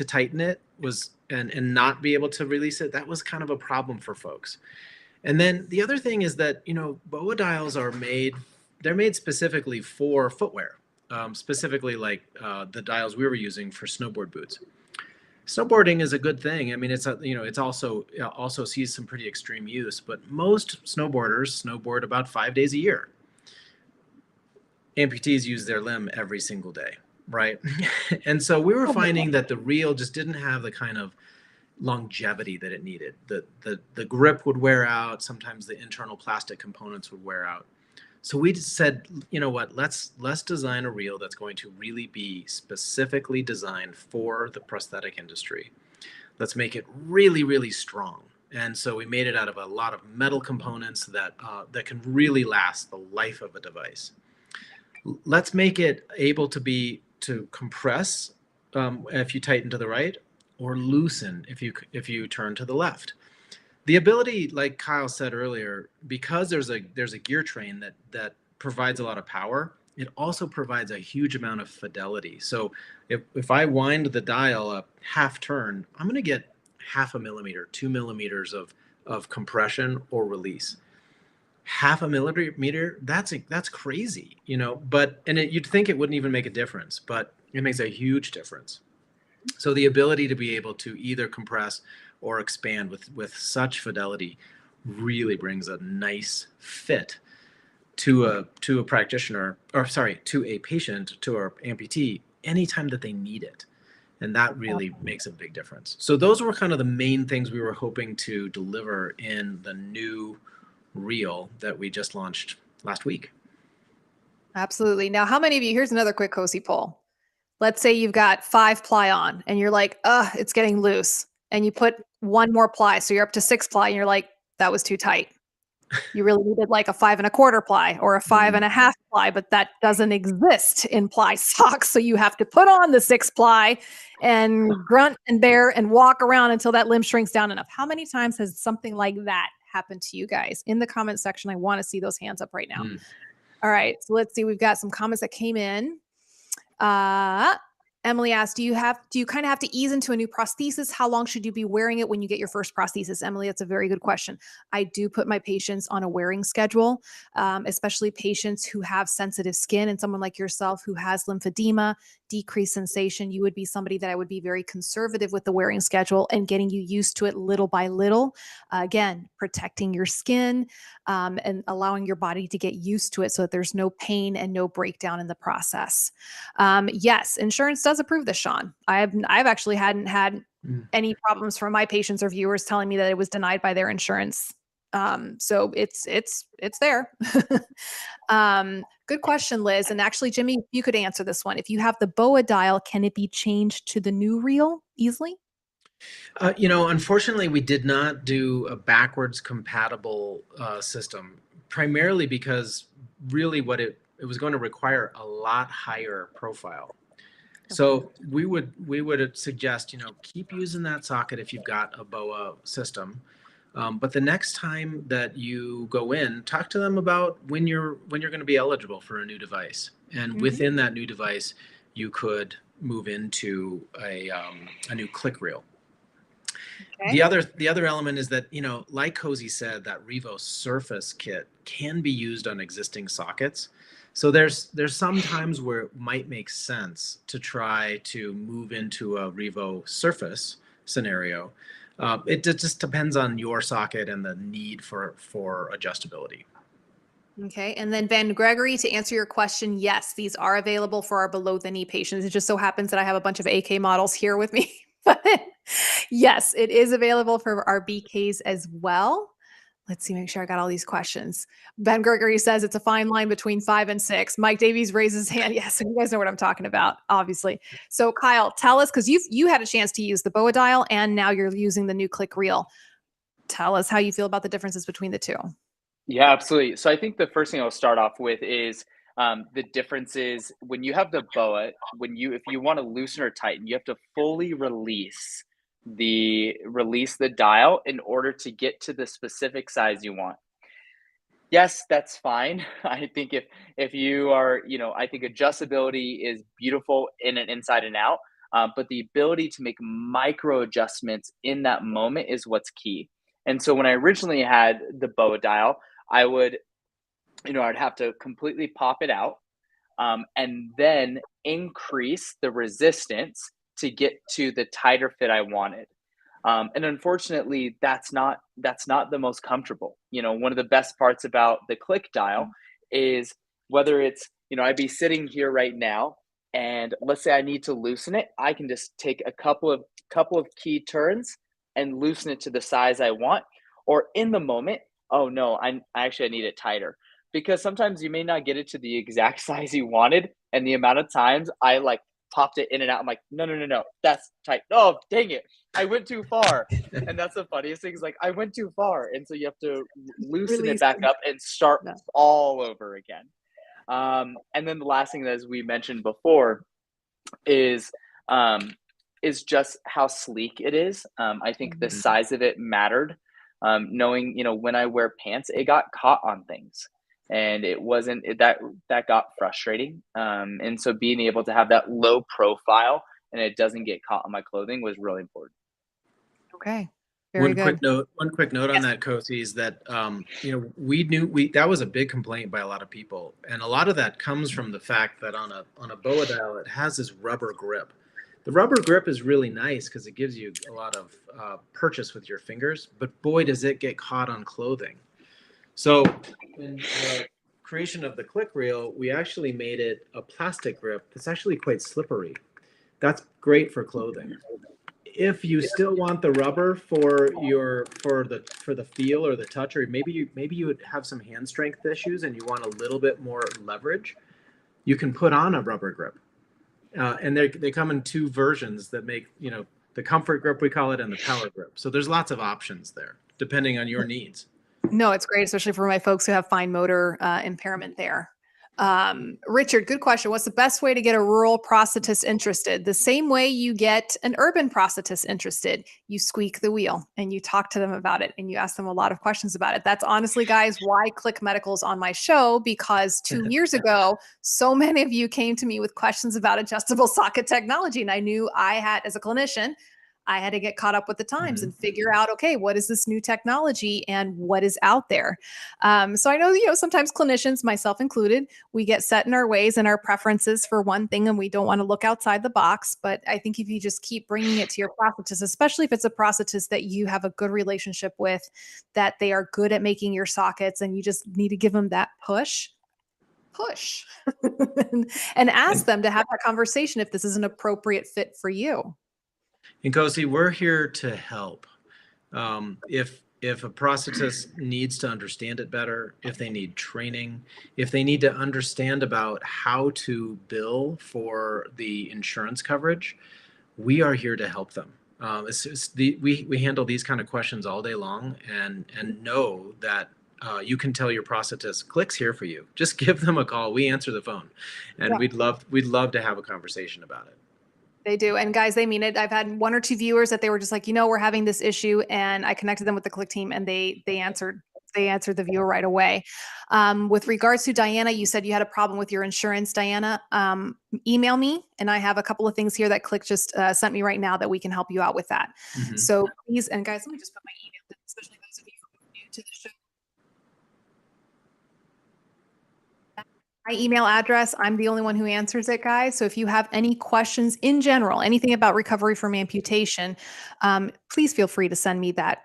tighten it was and not be able to release it, that was kind of a problem for folks. And then the other thing is that BOA dials they're made specifically for footwear, specifically like the dials we were using for snowboard boots. Snowboarding is a good thing. I mean, it's also sees some pretty extreme use, but most snowboarders snowboard about 5 days a year. Amputees use their limb every single day, right? And so we were finding that the reel just didn't have the kind of longevity that it needed. The grip would wear out. Sometimes the internal plastic components would wear out. So we just said, you know what, let's design a reel that's going to really be specifically designed for the prosthetic industry. Let's make it really, really strong. And so we made it out of a lot of metal components that can really last the life of a device. Let's make it able to compress if you tighten to the right, or loosen if you turn to the left. The ability, like Kyle said earlier, because there's a gear train that provides a lot of power, it also provides a huge amount of fidelity. So if I wind the dial up half turn, I'm going to get 0.5 millimeter, 2 millimeters of compression or release. 0.5 millimeter, that's crazy, but you'd think it wouldn't even make a difference, but it makes a huge difference. So the ability to be able to either compress or expand with such fidelity really brings a nice fit to a practitioner, or sorry, to a patient, to our amputee, anytime that they need it. And that really makes a big difference. So those were kind of the main things we were hoping to deliver in the new reel that we just launched last week. Absolutely. Now, how many of you, here's another quick Cosi poll. Let's say you've got 5 ply on and you're like, it's getting loose. And you put 1 more ply. So you're up to 6 ply and you're like, that was too tight. You really needed like a 5 1/4 ply or a 5 1/2 ply, but that doesn't exist in ply socks. So you have to put on the 6 ply and grunt and bear and walk around until that limb shrinks down enough. How many times has something like that happened to you guys? In the comment section, I want to see those hands up right now. All right, so let's see. We've got some comments that came in. Emily asked, do you kind of have to ease into a new prosthesis? How long should you be wearing it when you get your first prosthesis? Emily, that's a very good question. I do put my patients on a wearing schedule, especially patients who have sensitive skin, and someone like yourself who has lymphedema, decreased sensation. You would be somebody that I would be very conservative with the wearing schedule and getting you used to it little by little. Again, protecting your skin, and allowing your body to get used to it so that there's no pain and no breakdown in the process. Yes, insurance does approve this, Sean. I've actually hadn't had any problems from my patients or viewers telling me that it was denied by their insurance. So it's there. Good question, Liz. And actually, Jimmy, you could answer this one. If you have the BOA dial, can it be changed to the new reel easily? Unfortunately, we did not do a backwards compatible system, primarily because really what it was going to require a lot higher profile. So we would suggest, keep using that socket if you've got a BOA system. But the next time that you go in, talk to them about when you're going to be eligible for a new device, and within that new device, you could move into a new click reel. Okay. The other element is that, like Cosi said, that Revo Surface kit can be used on existing sockets. So there's some times where it might make sense to try to move into a Revo Surface scenario. It just depends on your socket and the need for adjustability. Okay. And then Ben Gregory, to answer your question, yes, these are available for our below the knee patients. It just so happens that I have a bunch of AK models here with me. But yes, it is available for our BKs as well. Let's see, make sure I got all these questions. Ben Gregory says it's a fine line between 5 and 6. Mike Davies raises his hand. Yes, you guys know what I'm talking about, obviously. So Kyle, tell us, because you had a chance to use the BOA dial and now you're using the new click reel. Tell us how you feel about the differences between the two. Yeah, absolutely. So I think the first thing I'll start off with is the differences when you have the BOA. If you want to loosen or tighten, you have to fully release the dial in order to get to the specific size you want. Yes, that's fine. I think if you are, I think adjustability is beautiful in and inside and out, but the ability to make micro adjustments in that moment is what's key. And so when I originally had the BOA dial, I would, I'd have to completely pop it out, and then increase the resistance to get to the tighter fit I wanted. And unfortunately, that's not the most comfortable. One of the best parts about the click dial is whether it's, I'd be sitting here right now, and let's say I need to loosen it, I can just take a couple of key turns and loosen it to the size I want. Or in the moment, oh no, I need it tighter, because sometimes you may not get it to the exact size you wanted, and the amount of times I popped it in and out, I'm like, no, that's tight. Oh, dang it, I went too far. And that's the funniest thing, is I went too far, and so you have to loosen it back up and start all over again. And then the last thing, as we mentioned before, is just how sleek it is. I think the size of it mattered. Knowing, when I wear pants, it got caught on things, and it wasn't that got frustrating. And so being able to have that low profile and it doesn't get caught on my clothing was really important. Okay. Very good. One quick note on that, Cosi, is that we knew that was a big complaint by a lot of people, and a lot of that comes from the fact that on a BOA dial, it has this rubber grip. The rubber grip is really nice because it gives you a lot of purchase with your fingers, but boy, does it get caught on clothing. So in the creation of the click reel, we actually made it a plastic grip that's actually quite slippery. That's great for clothing. If you still want the rubber for the feel or the touch, or maybe you would have some hand strength issues and you want a little bit more leverage, you can put on a rubber grip. And they come in two versions that make, the comfort grip, we call it, and the power grip. So there's lots of options there, depending on your needs. No, it's great, especially for my folks who have fine motor impairment there. Richard, good question. What's the best way to get a rural prosthetist interested? The same way you get an urban prosthetist interested. You squeak the wheel and you talk to them about it and you ask them a lot of questions about it. That's honestly, guys, why Click Medical's on my show, because 2 years ago, so many of you came to me with questions about adjustable socket technology. And I knew I had, as a clinician, I had to get caught up with the times and figure out, okay, what is this new technology and what is out there? So I know, sometimes clinicians, myself included, we get set in our ways and our preferences for one thing, and we don't want to look outside the box. But I think if you just keep bringing it to your prosthetist, especially if it's a prosthetist that you have a good relationship with, that they are good at making your sockets, and you just need to give them that push and ask them to have that conversation if this is an appropriate fit for you. And Cosi, we're here to help. If a prosthetist needs to understand it better, if they need training, if they need to understand about how to bill for the insurance coverage, we are here to help them. We handle these kind of questions all day long, and know that you can tell your prosthetist, Click's here for you. Just give them a call. We answer the phone, and we'd love to have a conversation about it. They do. And guys, they mean it. I've had 1 or 2 viewers that they were just like, we're having this issue, and I connected them with the Click team, and they answered the viewer right away. With regards to Diana, you said you had a problem with your insurance, Diana. Email me, and I have a couple of things here that Click just sent me right now that we can help you out with that. So please, and guys, let me just put my email down, especially those of you who are new to the show. My email address, I'm the only one who answers it, guys. So if you have any questions in general, anything about recovery from amputation, please feel free to send me that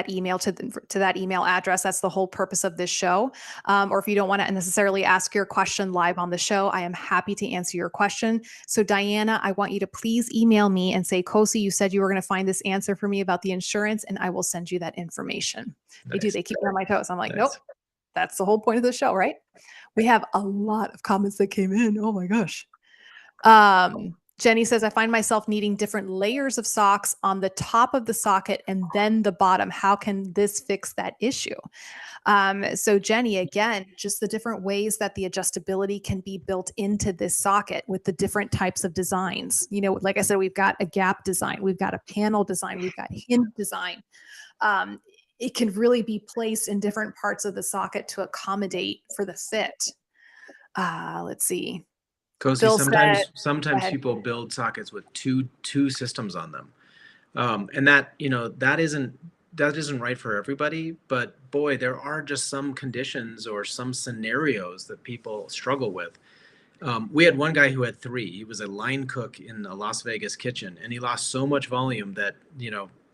email to that email address. That's the whole purpose of this show. Or if you don't want to necessarily ask your question live on the show, I am happy to answer your question. So Diana, I want you to please email me and say, Cosi, you said you were going to find this answer for me about the insurance, and I will send you that information. Nice. They keep me on my toes. I'm like, nope, that's the whole point of the show, right? We have a lot of comments that came in. Oh my gosh. Jenny says, I find myself needing different layers of socks on the top of the socket and then the bottom. How can this fix that issue? So Jenny, again, just the different ways that the adjustability can be built into this socket with the different types of designs. Like I said, we've got a gap design, we've got a panel design, we've got hinge design. It can really be placed in different parts of the socket to accommodate for the fit. Let's see. Cosi, sometimes people build sockets with two systems on them, and that isn't right for everybody. But boy, there are just some conditions or some scenarios that people struggle with. We had one guy who had 3. He was a line cook in a Las Vegas kitchen, and he lost so much volume that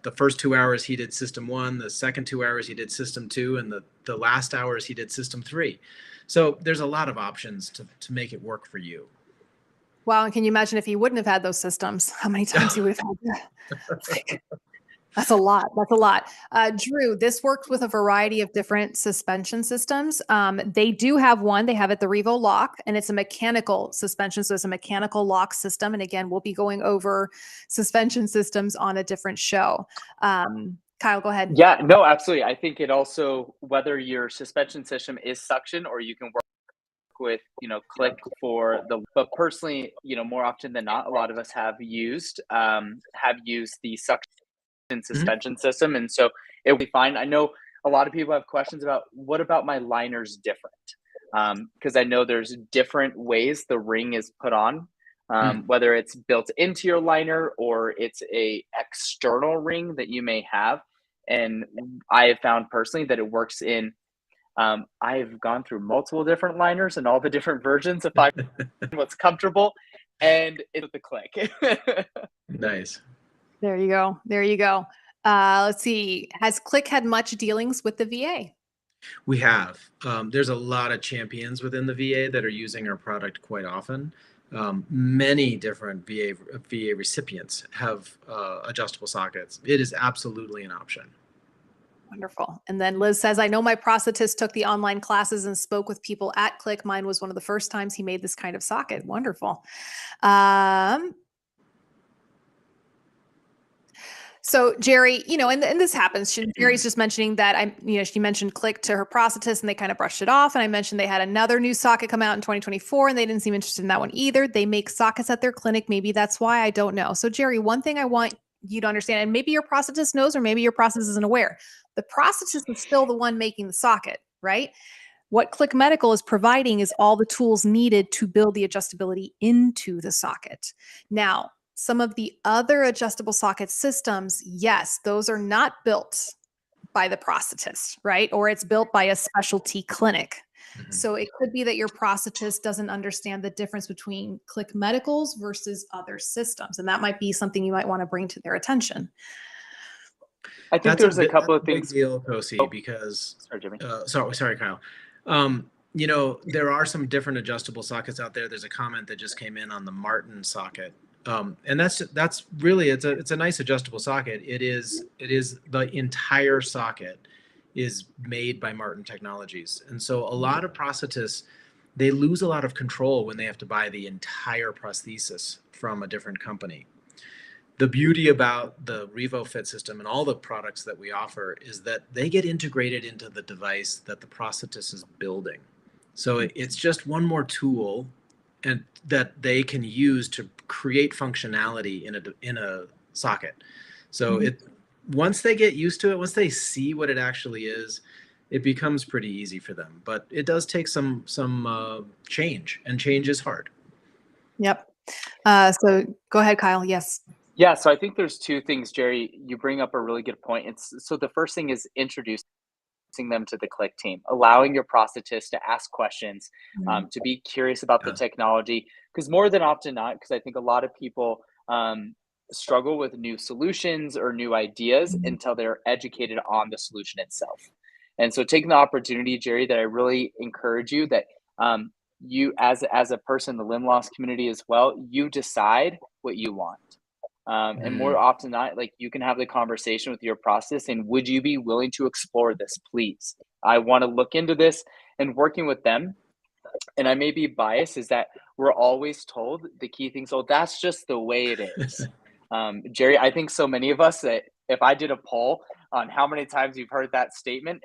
the first 2 hours he did system 1, the second 2 hours he did system 2, and the last hours he did system 3. So there's a lot of options to make it work for you. Wow. And can you imagine if he wouldn't have had those systems, how many times he would have had that? That's a lot. That's a lot. Drew, this works with a variety of different suspension systems. They do have one. They have it, the Revo Lock, and it's a mechanical suspension. So it's a mechanical lock system. And again, we'll be going over suspension systems on a different show. Kyle, go ahead. Yeah, no, absolutely. I think it also, whether your suspension system is suction or you can work with, Click but personally, more often than not, a lot of us have used the suction suspension system, and so it will be fine. I know a lot of people have questions about, what about my liners different? Because I know there's different ways the ring is put on, whether it's built into your liner or it's a external ring that you may have. And I have found personally that it works in, I've gone through multiple different liners and all the different versions if I what's comfortable, and it's with the Click. Nice. There you go. There you go. Let's see. Has Click had much dealings with the VA? We have. There's a lot of champions within the VA that are using our product quite often. Many different VA recipients have adjustable sockets. It is absolutely an option. Wonderful. And then Liz says, I know my prosthetist took the online classes and spoke with people at Click. Mine was one of the first times he made this kind of socket. So Jerry, and this happens. Jerry's just mentioning that she mentioned click to her prosthetist and they kind of brushed it off. And I mentioned they had another new socket come out in 2024 and they didn't seem interested in that one either. They make sockets at their clinic. Maybe that's why, I don't know. So Jerry, one thing I want you to understand, and maybe your prosthetist knows, or maybe your prosthetist isn't aware, the prosthetist is still the one making the socket, right? What Click Medical is providing is all the tools needed to build the adjustability into the socket. Now, some of the other adjustable socket systems, yes, those are not built by the prosthetist, right? Or it's built by a specialty clinic. Mm-hmm. So it could be that your prosthetist doesn't understand the difference between Click Medicals versus other systems. And that might be something you might want to bring to their attention. I think there's a couple of things. Big deal, Cosi, because sorry, Jimmy. Sorry, Kyle. There are some different adjustable sockets out there. There's a comment that just came in on the Martin socket. And that's really, it's a nice adjustable socket. It is the entire socket is made by Martin Technologies. And so a lot of prosthetists, they lose a lot of control when they have to buy the entire prosthesis from a different company. The beauty about the RevoFit system and all the products that we offer is that they get integrated into the device that the prosthetist is building. So it's just one more tool and that they can use to create functionality in a socket. So once they get used to it, once they see what it actually is, it becomes pretty easy for them. But it does take some change, and change is hard. Yep. So go ahead, Kyle. Yes. Yeah, so I think there's two things, Jerry. You bring up a really good point. So the first thing is introducing them to the Click team, allowing your prosthetist to ask questions, to be curious about the technology. Because more than often not, because I think a lot of people struggle with new solutions or new ideas until they're educated on the solution itself. And so taking the opportunity, Jerry, that I really encourage you that you as a person in the limb loss community as well, you decide what you want. And more often than not, like, you can have the conversation with your prosthetist and would you be willing to explore this, please? I want to look into this, and working with them. And I may be biased, is that we're always told the key things. Oh, that's just the way it is. Jerry, I think so many of us that if I did a poll on how many times you've heard that statement,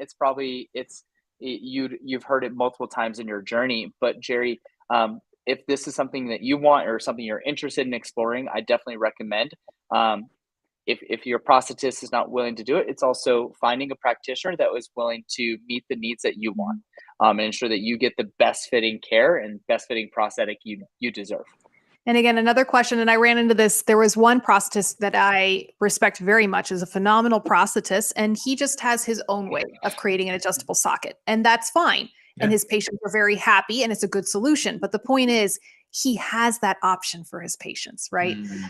you've heard it multiple times in your journey. But Jerry, if this is something that you want or something you're interested in exploring, I definitely recommend. If your prosthetist is not willing to do it, it's also finding a practitioner that was willing to meet the needs that you want, and ensure that you get the best fitting care and best fitting prosthetic you deserve. And again, another question, and I ran into this. There was one prosthetist that I respect very much, is a phenomenal prosthetist, and he just has his own way of creating an adjustable socket, and that's fine. Yeah. And his patients are very happy, and it's a good solution. But the point is, he has that option for his patients, right? So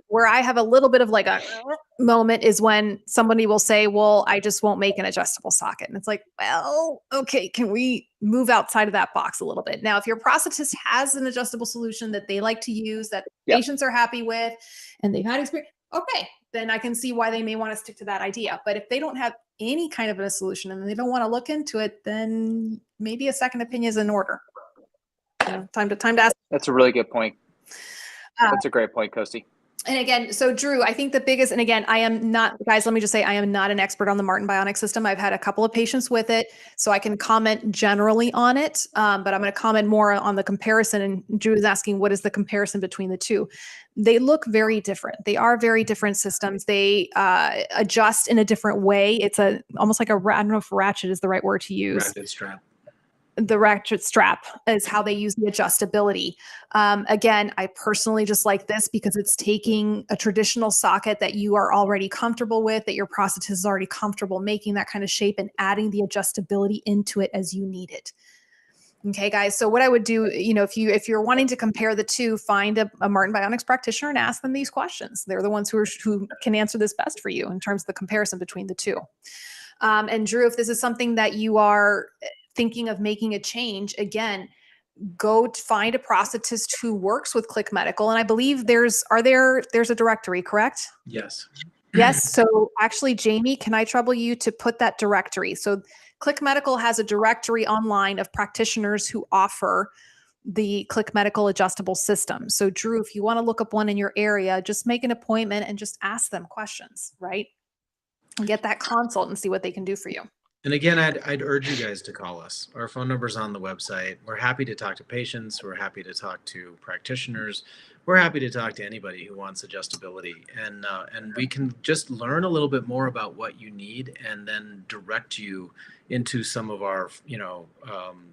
where I have a little bit of like a moment is when somebody will say, well, I just won't make an adjustable socket. And it's like, well, okay, can we move outside of that box a little bit? Now, if your prosthetist has an adjustable solution that they like to use, that patients are happy with, and they've had experience, okay, then I can see why they may want to stick to that idea. But if they don't have any kind of a solution and they don't want to look into it, then maybe a second opinion is in order. Time to ask. That's a really good point. That's a great point, Cosi. And again, so Drew, I think the biggest, and again, I am not, guys, let me just say, I am not an expert on the Martin Bionic system. I've had a couple of patients with it, so I can comment generally on it, but I'm going to comment more on the comparison. And Drew is asking, what is the comparison between the two? They look very different. They are very different systems. They adjust in a different way. It's almost like I don't know if ratchet is the right word to use. Ratchet strap. The ratchet strap is how they use the adjustability. Again, I personally just like this because it's taking a traditional socket that you are already comfortable with, that your prosthetist is already comfortable making that kind of shape, and adding the adjustability into it as you need it. Okay, guys. So what I would do, if you're wanting to compare the two, find a Martin Bionics practitioner and ask them these questions. They're the ones who can answer this best for you in terms of the comparison between the two. And Drew, if this is something that you are thinking of making a change, again, go find a prosthetist who works with Click Medical. And I believe there's a directory, correct? Yes. Yes. So actually, Jamie, can I trouble you to put that directory? So Click Medical has a directory online of practitioners who offer the Click Medical adjustable system. So Drew, if you want to look up one in your area, just make an appointment and just ask them questions, right? And get that consult and see what they can do for you. And again, I'd urge you guys to call us. Our phone number's on the website. We're happy to talk to patients. We're happy to talk to practitioners. We're happy to talk to anybody who wants adjustability. And we can just learn a little bit more about what you need and then direct you into some of our,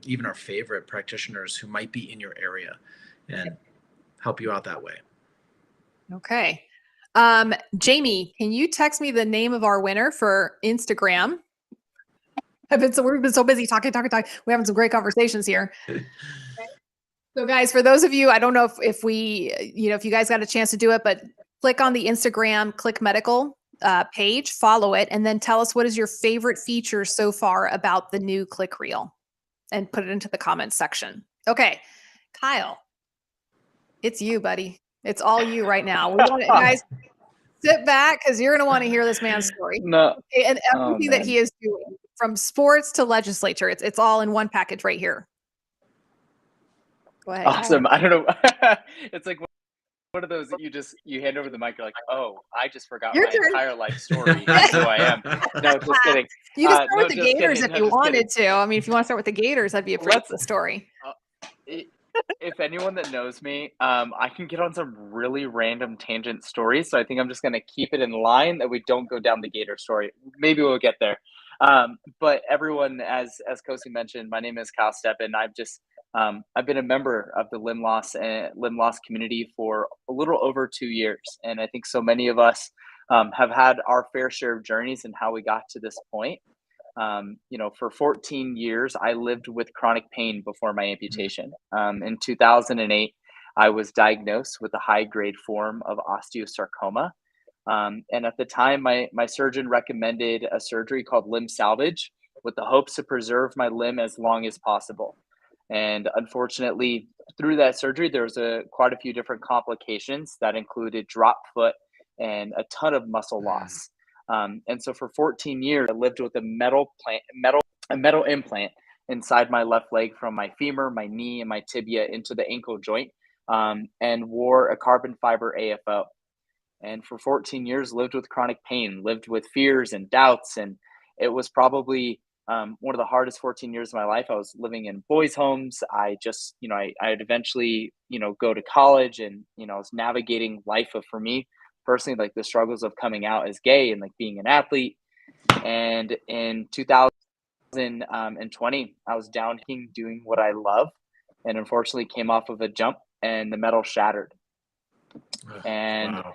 even our favorite practitioners who might be in your area and help you out that way. Okay. Jamie, can you text me the name of our winner for Instagram? We've been so busy talking. We're having some great conversations here. So guys, for those of you, I don't know if we, if you guys got a chance to do it, but click on the Instagram Click Medical page, follow it, and then tell us what is your favorite feature so far about the new Click Reel and put it into the comments section. Okay, Kyle, it's you, buddy. It's all you right now. We want it, guys. Sit back because you're going to want to hear this man's story. No. Okay, and everything that he is doing, from sports to legislature, it's all in one package right here. Go ahead. Awesome. I don't know. It's like one of those that you hand over the mic. You're like, oh, I just forgot my entire life story. That's who I am. No, just kidding. You can start with the Gators if you wanted to. I mean, if you want to start with the Gators, that'd be a pretty cool story. If anyone that knows me, I can get on some really random tangent stories. So I think I'm just going to keep it in line that we don't go down the Gator story. Maybe we'll get there. But everyone, as Cosi mentioned, my name is Kyle Stepp, and I've been a member of the limb loss community for a little over 2 years. And I think so many of us have had our fair share of journeys and how we got to this point. For 14 years, I lived with chronic pain before my amputation. In 2008, I was diagnosed with a high-grade form of osteosarcoma. And at the time, my surgeon recommended a surgery called limb salvage with the hopes to preserve my limb as long as possible. And unfortunately, through that surgery, there was quite a few different complications that included drop foot and a ton of muscle loss. And so for 14 years, I lived with a metal implant inside my left leg from my femur, my knee, and my tibia into the ankle joint, and wore a carbon fiber AFO. And for 14 years, lived with chronic pain, lived with fears and doubts. And it was probably one of the hardest 14 years of my life. I was living in boys' homes. I'd eventually, go to college, and, I was navigating life for me personally, like the struggles of coming out as gay and like being an athlete. And in 2020, I was down doing what I love, and unfortunately came off of a jump and the metal shattered. And wow.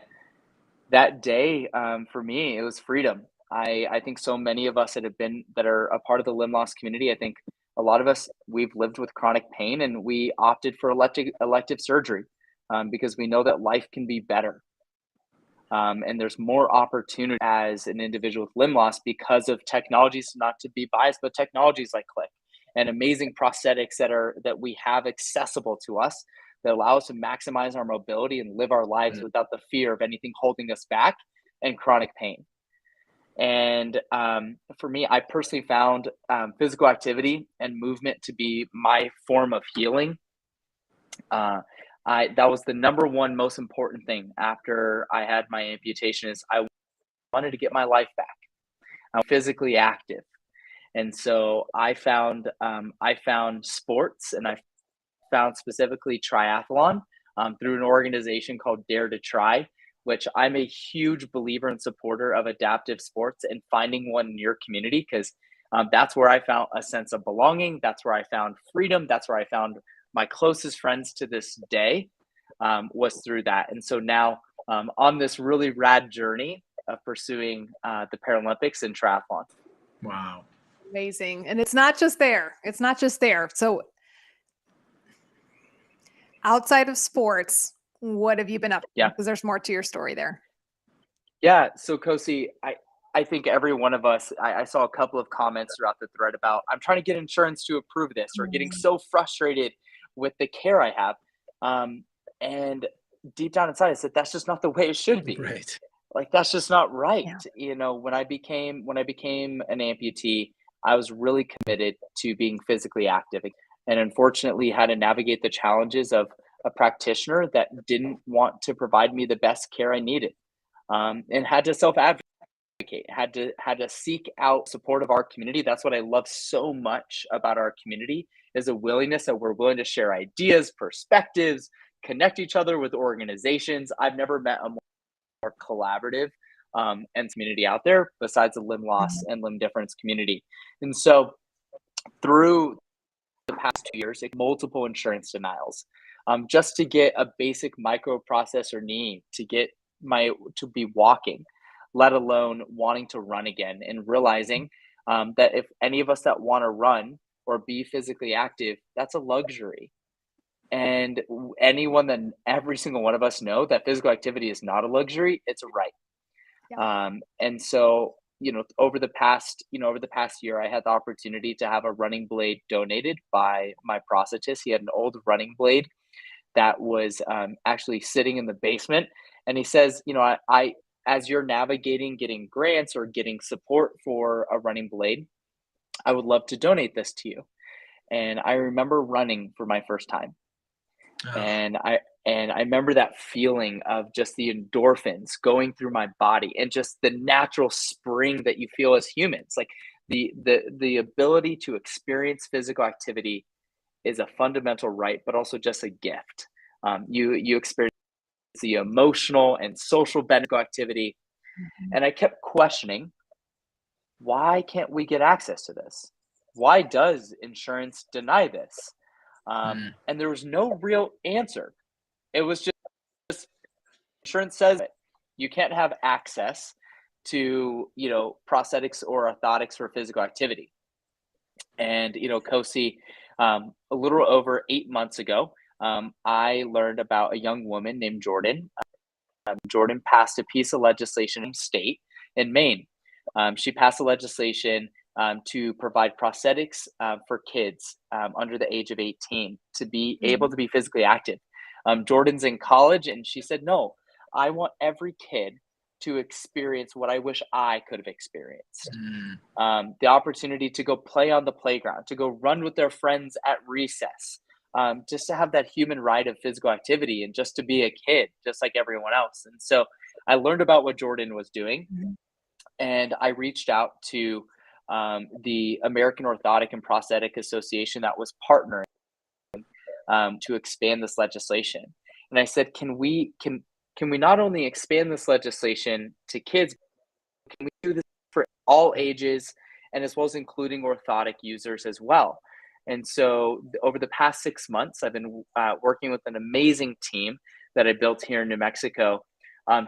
That day, for me, it was freedom. I think so many of us that are a part of the limb loss community, I think a lot of us, we've lived with chronic pain, and we opted for elective surgery because we know that life can be better. And there's more opportunity as an individual with limb loss because of technologies, not to be biased, but technologies like Click and amazing prosthetics that we have accessible to us that allow us to maximize our mobility and live our lives without the fear of anything holding us back and chronic pain. And for me, I personally found physical activity and movement to be my form of healing. That was the number one most important thing after I had my amputation is I wanted to get my life back. I'm physically active. And so I found sports, and I found specifically triathlon through an organization called Dare to Try, which I'm a huge believer and supporter of adaptive sports and finding one in your community, because that's where I found a sense of belonging. That's where I found freedom. That's where I found my closest friends to this day was through that. And so now on this really rad journey of pursuing the Paralympics and triathlon. Wow. Amazing. And it's not just there. So outside of sports, what have you been up to? Yeah. Because there's more to your story there. Yeah. So Cosi, I think every one of us, I saw a couple of comments throughout the thread about, I'm trying to get insurance to approve this, or getting so frustrated with the care I have. And deep down inside, I said, that's just not the way it should be. Right. Like, that's just not right. Yeah. When I became an amputee, I was really committed to being physically active. and unfortunately had to navigate the challenges of a practitioner that didn't want to provide me the best care I needed, and had to self advocate, had to seek out support of our community. That's what I love so much about our community, is a willingness that we're willing to share ideas, perspectives, connect each other with organizations. I've never met a more collaborative and community out there besides the limb loss Mhm. and limb difference community. And so through the past 2 years, like multiple insurance denials, just to get a basic microprocessor knee to be walking, let alone wanting to run again, and realizing that if any of us that want to run or be physically active, that's a luxury. And anyone that every single one of us know that physical activity is not a luxury, it's a right. Yeah. And so, over the past year, I had the opportunity to have a running blade donated by my prosthetist. He had an old running blade that was actually sitting in the basement, and he says, as you're navigating getting grants or getting support for a running blade, I would love to donate this to you. And I remember running for my first time, Oh, and I remember that feeling of just the endorphins going through my body and just the natural spring that you feel as humans. Like the ability to experience physical activity is a fundamental right, but also just a gift. You experience the emotional and social benefit of activity. Mhm. And I kept questioning, why can't we get access to this? Why does insurance deny this? mm, And there was no real answer. It was just insurance says you can't have access to prosthetics or orthotics for physical activity. And Kosi, a little over 8 months ago, I learned about a young woman named Jordan. Jordan passed a piece of legislation in state in Maine. She passed a legislation to provide prosthetics for kids under the age of 18 to be able Mhm. to be physically active. Jordan's in college, and she said, "No, I want every kid to experience what I wish I could have experienced. mm, The opportunity to go play on the playground, to go run with their friends at recess, just to have that human right of physical activity and just to be a kid, just like everyone else." And so I learned about what Jordan was doing, Mhm. and I reached out to the American Orthotic and Prosthetic Association that was partnering to expand this legislation. And I said, can we not only expand this legislation to kids, can we do this for all ages, and as well as including orthotic users as well? And so over the past 6 months, I've been working with an amazing team that I built here in New Mexico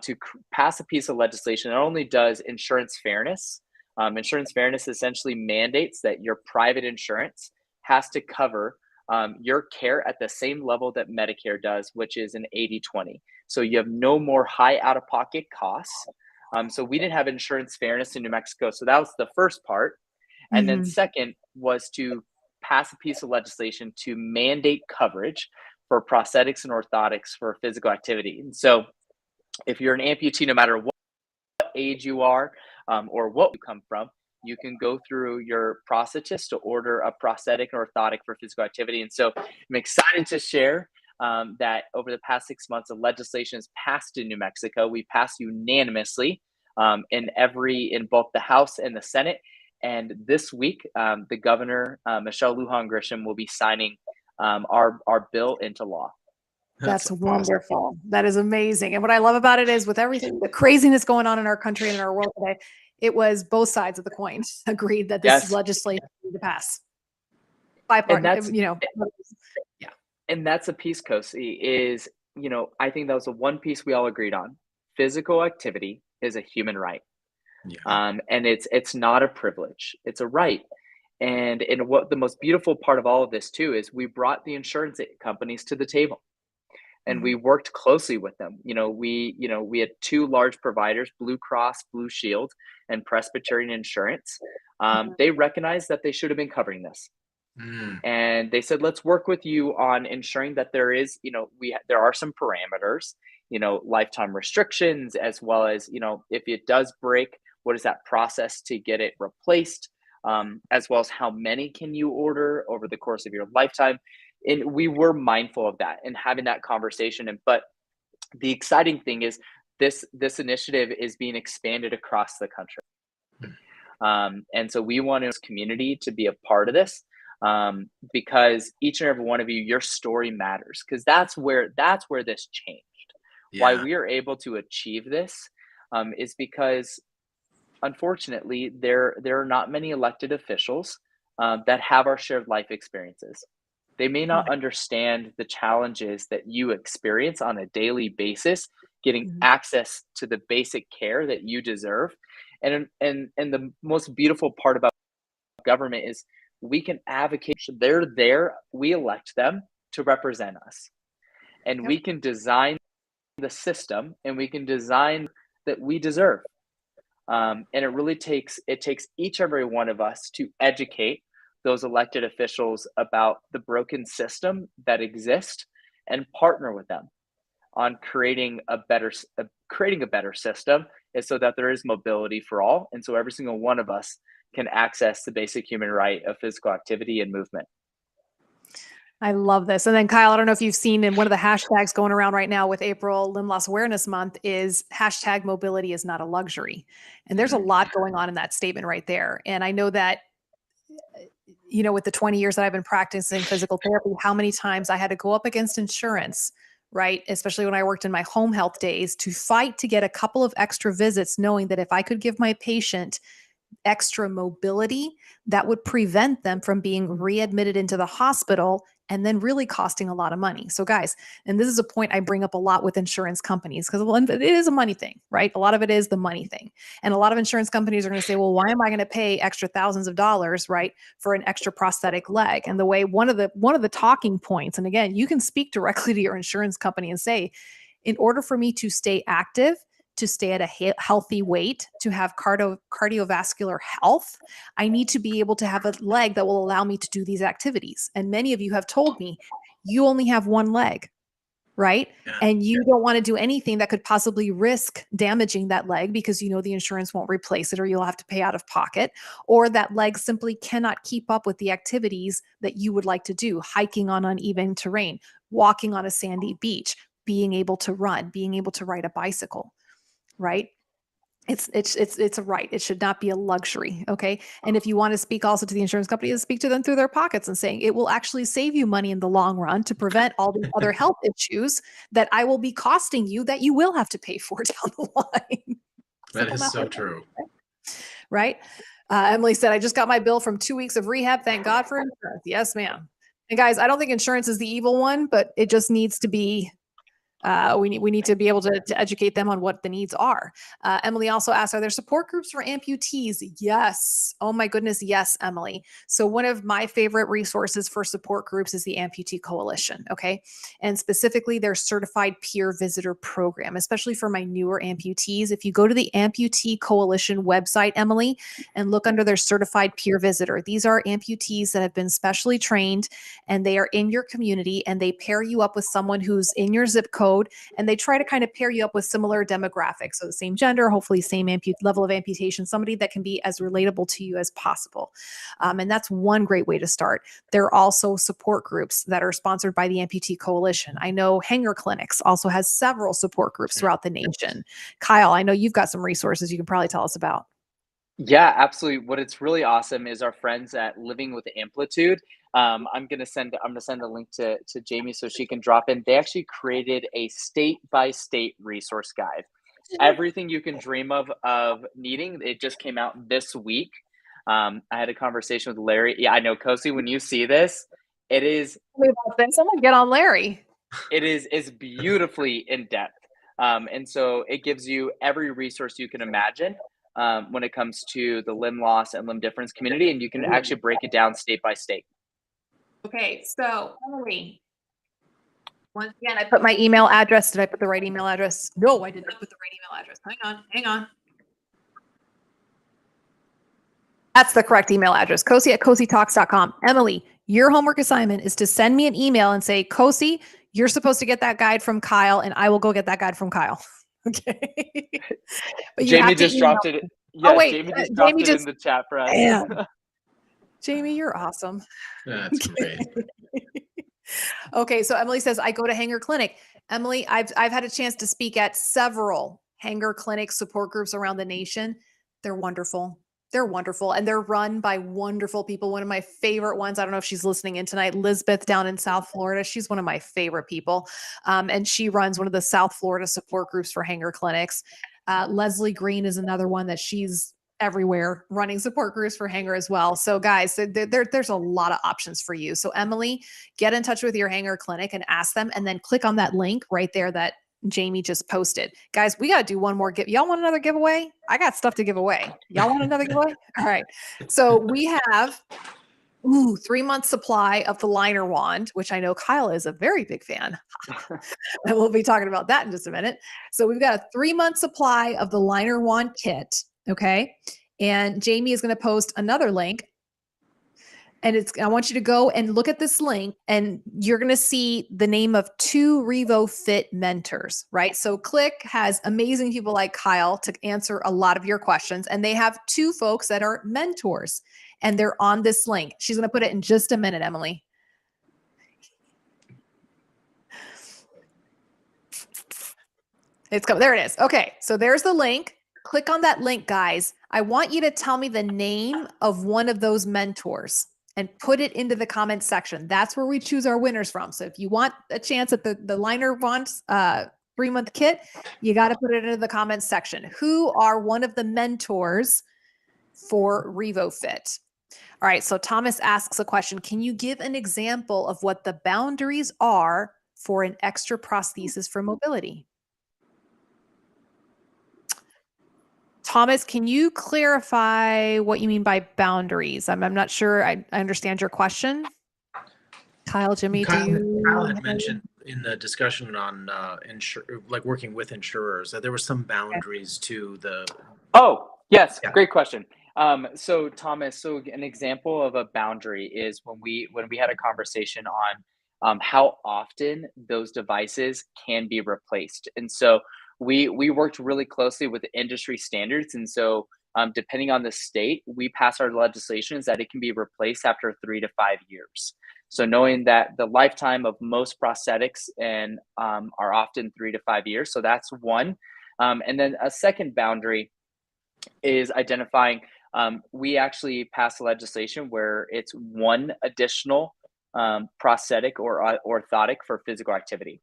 to pass a piece of legislation that not only does insurance fairness essentially mandates that your private insurance has to cover your care at the same level that Medicare does, which is an 80/20. So you have no more high out of pocket costs. So we didn't have insurance fairness in New Mexico. So that was the first part. And then Mhm. second was to pass a piece of legislation to mandate coverage for prosthetics and orthotics for physical activity. And so if you're an amputee, no matter what age you are or what you come from, you can go through your prosthetist to order a prosthetic or orthotic for physical activity. And so I'm excited to share that over the past 6 months, the legislation has passed in New Mexico. We passed unanimously in both the House and the Senate. And this week, the governor, Michelle Lujan Grisham, will be signing our bill into law. that's That's awesome. wonderful. That is amazing. And what I love about it is with everything, the craziness going on in our country and in our world today, it was both sides of the coin agreed that this Yes, legislation needed to pass. and Bipartisan, yeah. that's a piece, Kosi, is, I think that was the one piece we all agreed on. Physical activity is a human right. Yeah. And it's not a privilege, it's a right. And what the most beautiful part of all of this too is we brought the insurance companies to the table, and Mhm. we worked closely with them. We had two large providers, Blue Cross Blue Shield and Presbyterian Insurance. Mhm. They recognized that they should have been covering this, Mm, and they said, let's work with you on ensuring that there are some parameters, lifetime restrictions, as well as, if it does break, what is that process to get it replaced? as well as how many can you order over the course of your lifetime. And we were mindful of that and having that conversation. But the exciting thing is this initiative is being expanded across the country. And so we want this community to be a part of this, because each and every one of you, your story matters, because that's where this changed. Why we are able to achieve this is because, unfortunately, there are not many elected officials that have our shared life experiences. They may not understand the challenges that you experience on a daily basis, getting access to the basic care that you deserve. And the most beautiful part about government is we can advocate. They're there. We elect them to represent us, and we can design the system, and we can design that we deserve. And it really takes each and every one of us to educate those elected officials about the broken system that exists and partner with them on creating a better system, is so that there is mobility for all, and so every single one of us can access the basic human right of physical activity and movement. I love this. And then Kyle, I don't know if you've seen in one of the hashtags going around right now with April Limb Loss Awareness Month is hashtag mobility is not a luxury. And there's a lot going on in that statement right there. And I know that, with the 20 years that I've been practicing physical therapy, how many times I had to go up against insurance, right? Especially when I worked in my home health days, to fight to get a couple of extra visits, knowing that if I could give my patient extra mobility, that would prevent them from being readmitted into the hospital and then really costing a lot of money. So guys, and this is a point I bring up a lot with insurance companies, because it is a money thing, right? A lot of it is the money thing. And a lot of insurance companies are going to say, well, why am I going to pay extra thousands of dollars, right, for an extra prosthetic leg? And the way one of the talking points, and again, you can speak directly to your insurance company and say, in order for me to stay active, to stay at a healthy weight, to have cardiovascular health, I need to be able to have a leg that will allow me to do these activities. And many of you have told me you only have one leg, right? Yeah. And you don't want to do anything that could possibly risk damaging that leg, because the insurance won't replace it, or you'll have to pay out of pocket, or that leg simply cannot keep up with the activities that you would like to do: hiking on uneven terrain, walking on a sandy beach, being able to run, being able to ride a bicycle. Right? It's a right. It should not be a luxury. Okay. And if you want to speak also to the insurance company, speak to them through their pockets and saying it will actually save you money in the long run to prevent all the other health issues that I will be costing you, that you will have to pay for down the line. That is so true. Right. Emily said, I just got my bill from 2 weeks of rehab. Thank God for insurance. Yes, ma'am. And guys, I don't think insurance is the evil one, but it just needs to be, we need to be able to educate them on what the needs are. Emily also asked, are there support groups for amputees? Yes. Oh my goodness. Yes, Emily. So one of my favorite resources for support groups is the Amputee Coalition. Okay. And specifically their certified peer visitor program, especially for my newer amputees. If you go to the Amputee Coalition website, Emily, and look under their certified peer visitor, these are amputees that have been specially trained, and they are in your community, and they pair you up with someone who's in your zip code, and they try to kind of pair you up with similar demographics. So the same gender, hopefully same level of amputation, somebody that can be as relatable to you as possible. And that's one great way to start. There are also support groups that are sponsored by the Amputee Coalition. I know Hanger Clinics also has several support groups throughout the nation. Kyle, I know you've got some resources you can probably tell us about. Yeah, absolutely. What it's really awesome is our friends at Living with Amplitude. I'm gonna send a link to Jamie so she can drop in. They actually created a state-by-state resource guide. Everything you can dream of needing. It just came out this week. I had a conversation with Larry. Yeah, I know, Cosi, when you see this, it is. I'm gonna get on Larry. It's beautifully in depth, and so it gives you every resource you can imagine. When it comes to the limb loss and limb difference community, and you can actually break it down state by state. Okay, so Emily, once again, I put my email address. Did I put the right email address? No, I did not put the right email address. Hang on. That's the correct email address, Cosi@cositalks.com. Emily, your homework assignment is to send me an email and say, Cosi, you're supposed to get that guide from Kyle, and I will go get that guide from Kyle. Okay. But Jamie just dropped it. Yeah, Jamie just dropped it in the chat for us. Jamie, you're awesome. That's great. Okay, so Emily says, I go to Hanger Clinic. Emily, I've had a chance to speak at several Hanger Clinic support groups around the nation. They're wonderful. They're wonderful. And they're run by wonderful people. One of my favorite ones, I don't know if she's listening in tonight, Lisbeth down in South Florida. She's one of my favorite people. And she runs one of the South Florida support groups for Hanger Clinics. Leslie Green is another one that she's everywhere running support groups for Hanger as well. So guys, there's a lot of options for you. So Emily, get in touch with your Hanger Clinic and ask them, and then click on that link right there that Jamie just posted. Guys, we got to do one more Y'all want another giveaway? I got stuff to give away. Y'all want another giveaway? All right. So we have 3-month supply of the liner wand, which I know Kyle is a very big fan. And we'll be talking about that in just a minute. So we've got a 3-month supply of the liner wand kit. Okay. And Jamie is going to post another link. And I want you to go and look at this link, and you're going to see the name of 2 Revo Fit mentors, right? So Click has amazing people like Kyle to answer a lot of your questions. And they have 2 folks that are mentors, and they're on this link. She's going to put it in just a minute, Emily. It's coming. There it is. Okay. So there's the link. Click on that link, guys. I want you to tell me the name of one of those mentors and put it into the comment section. That's where we choose our winners from. So if you want a chance at the liner wand 3-month kit, you got to put it into the comments section. Who are one of the mentors for RevoFit? All right. So Thomas asks a question. Can you give an example of what the boundaries are for an extra prosthesis for mobility? Thomas, can you clarify what you mean by boundaries? I'm not sure I understand your question. Kyle, Jimmy, Kyle had mentioned in the discussion on like working with insurers that there were some boundaries to the. Oh, yes. Yeah. Great question. So Thomas, so an example of a boundary is when we had a conversation on how often those devices can be replaced. And so we worked really closely with industry standards. And so depending on the state, we pass our legislations that it can be replaced after 3 to 5 years. So knowing that the lifetime of most prosthetics and are often 3 to 5 years. So that's one. And then a second boundary is identifying, we actually passed legislation where it's one additional prosthetic or orthotic for physical activity.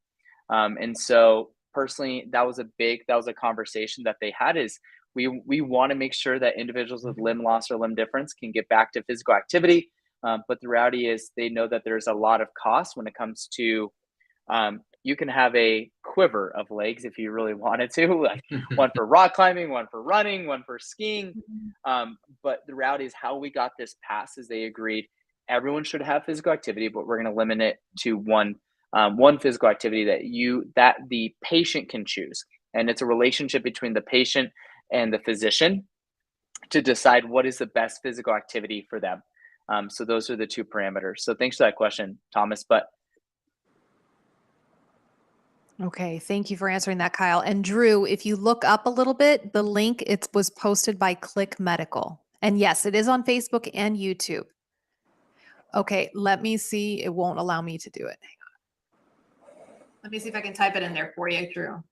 And so personally, that was a conversation that they had is we want to make sure that individuals with limb loss or limb difference can get back to physical activity. But the reality is they know that there's a lot of cost when it comes to, you can have a quiver of legs if you really wanted to, like one for rock climbing, one for running, one for skiing. But the reality is how we got this passed is they agreed everyone should have physical activity, but we're going to limit it to one physical activity that the patient can choose. And it's a relationship between the patient and the physician to decide what is the best physical activity for them. So those are the 2 parameters. So thanks for that question, Thomas. Okay, thank you for answering that, Kyle. And Drew, if you look up a little bit, the link, it was posted by Click Medical. And yes, it is on Facebook and YouTube. Okay, let me see. It won't allow me to do it. Hang on. Let me see if I can type it in there for you, Drew.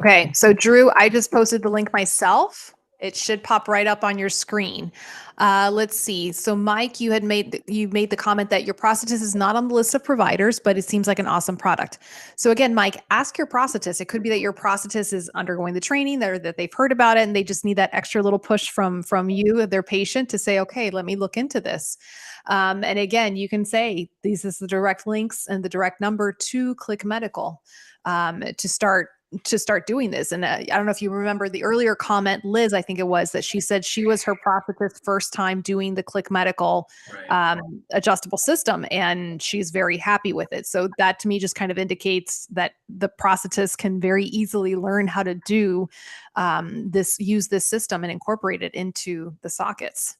Okay, so Drew, I just posted the link myself. It should pop right up on your screen. Let's see. So Mike, you made the comment that your prosthetist is not on the list of providers, but it seems like an awesome product. So again, Mike, ask your prosthetist. It could be that your prosthetist is undergoing the training, that they've heard about it, and they just need that extra little push from you, their patient, to say, okay, let me look into this. And again, you can say these is the direct links and the direct number to Click Medical to start doing this. And I don't know if you remember the earlier comment, Liz, I think it was, that she said she was her prosthetist's first time doing the Click Medical adjustable system, and she's very happy with it. So that to me just kind of indicates that the prosthetist can very easily learn how to do use this system and incorporate it into the sockets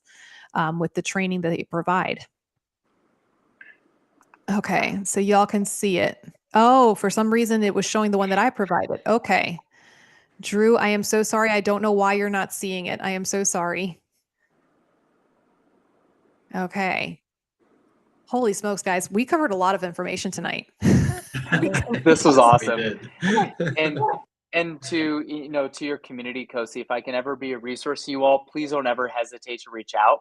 with the training that they provide. Okay, so y'all can see it. Oh, for some reason it was showing the one that I provided. Okay. Drew, I am so sorry. I don't know why you're not seeing it. I am so sorry. Okay. Holy smokes, guys. We covered a lot of information tonight. This was We awesome. did. And to, you know, to your community, Cosi, if I can ever be a resource to you all, please don't ever hesitate to reach out.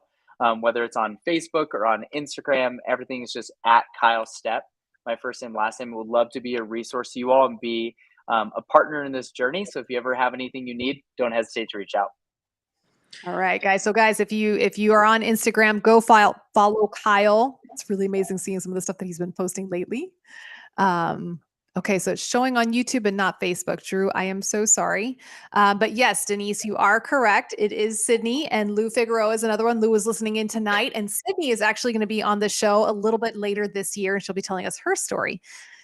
Whether it's on Facebook or on Instagram, everything is just at Kyle Stepp, my first name, last name. Would love to be a resource to you all and be a partner in this journey. So if you ever have anything you need, don't hesitate to reach out. All right, guys. So guys, if you are on Instagram, go follow Kyle. It's really amazing seeing some of the stuff that he's been posting lately. Okay, so it's showing on YouTube and not Facebook. Drew, I am so sorry. But yes, Denise, you are correct. It is Sydney, and Lou Figueroa is another one. Lou is listening in tonight, and Sydney is actually going to be on the show a little bit later this year, and she'll be telling us her story.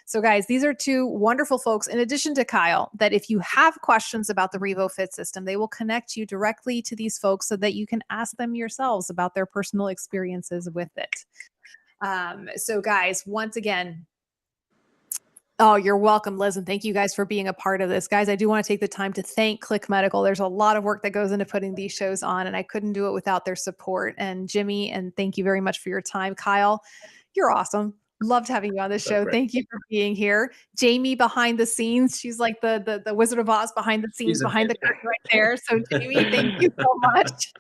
So guys, these are two wonderful folks, in addition to Kyle, that if you have questions about the RevoFit system, they will connect you directly to these folks so that you can ask them yourselves about their personal experiences with it. So guys, once again, oh, you're welcome, Liz, and thank you guys for being a part of this. Guys, I do want to take the time to thank Click Medical. There's a lot of work that goes into putting these shows on, and I couldn't do it without their support. And Jimmy, and thank you very much for your time. Kyle, you're awesome. Loved having you on the show. Thank you for being here. Jamie behind the scenes. She's like the Wizard of Oz behind the scenes, behind the curtain right there. So Jamie, thank you so much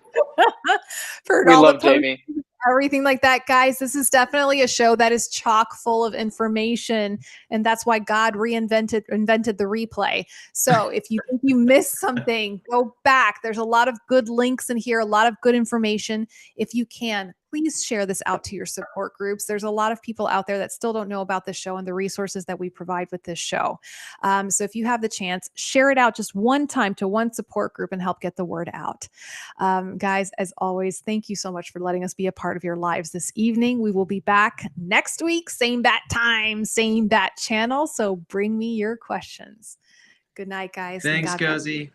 for We all love the posts, Jamie. everything like that. Guys, this is definitely a show that is chock full of information, and that's why God invented the replay. So if you think you missed something, go back. There's a lot of good links in here, a lot of good information. If you can, please share this out to your support groups. There's a lot of people out there that still don't know about this show and the resources that we provide with this show. So if you have the chance, share it out just one time to one support group and help get the word out. Guys, as always, thank you so much for letting us be a part of your lives this evening. We will be back next week, same bat time, same bat channel. So bring me your questions. Good night, guys. Thanks, Cosi.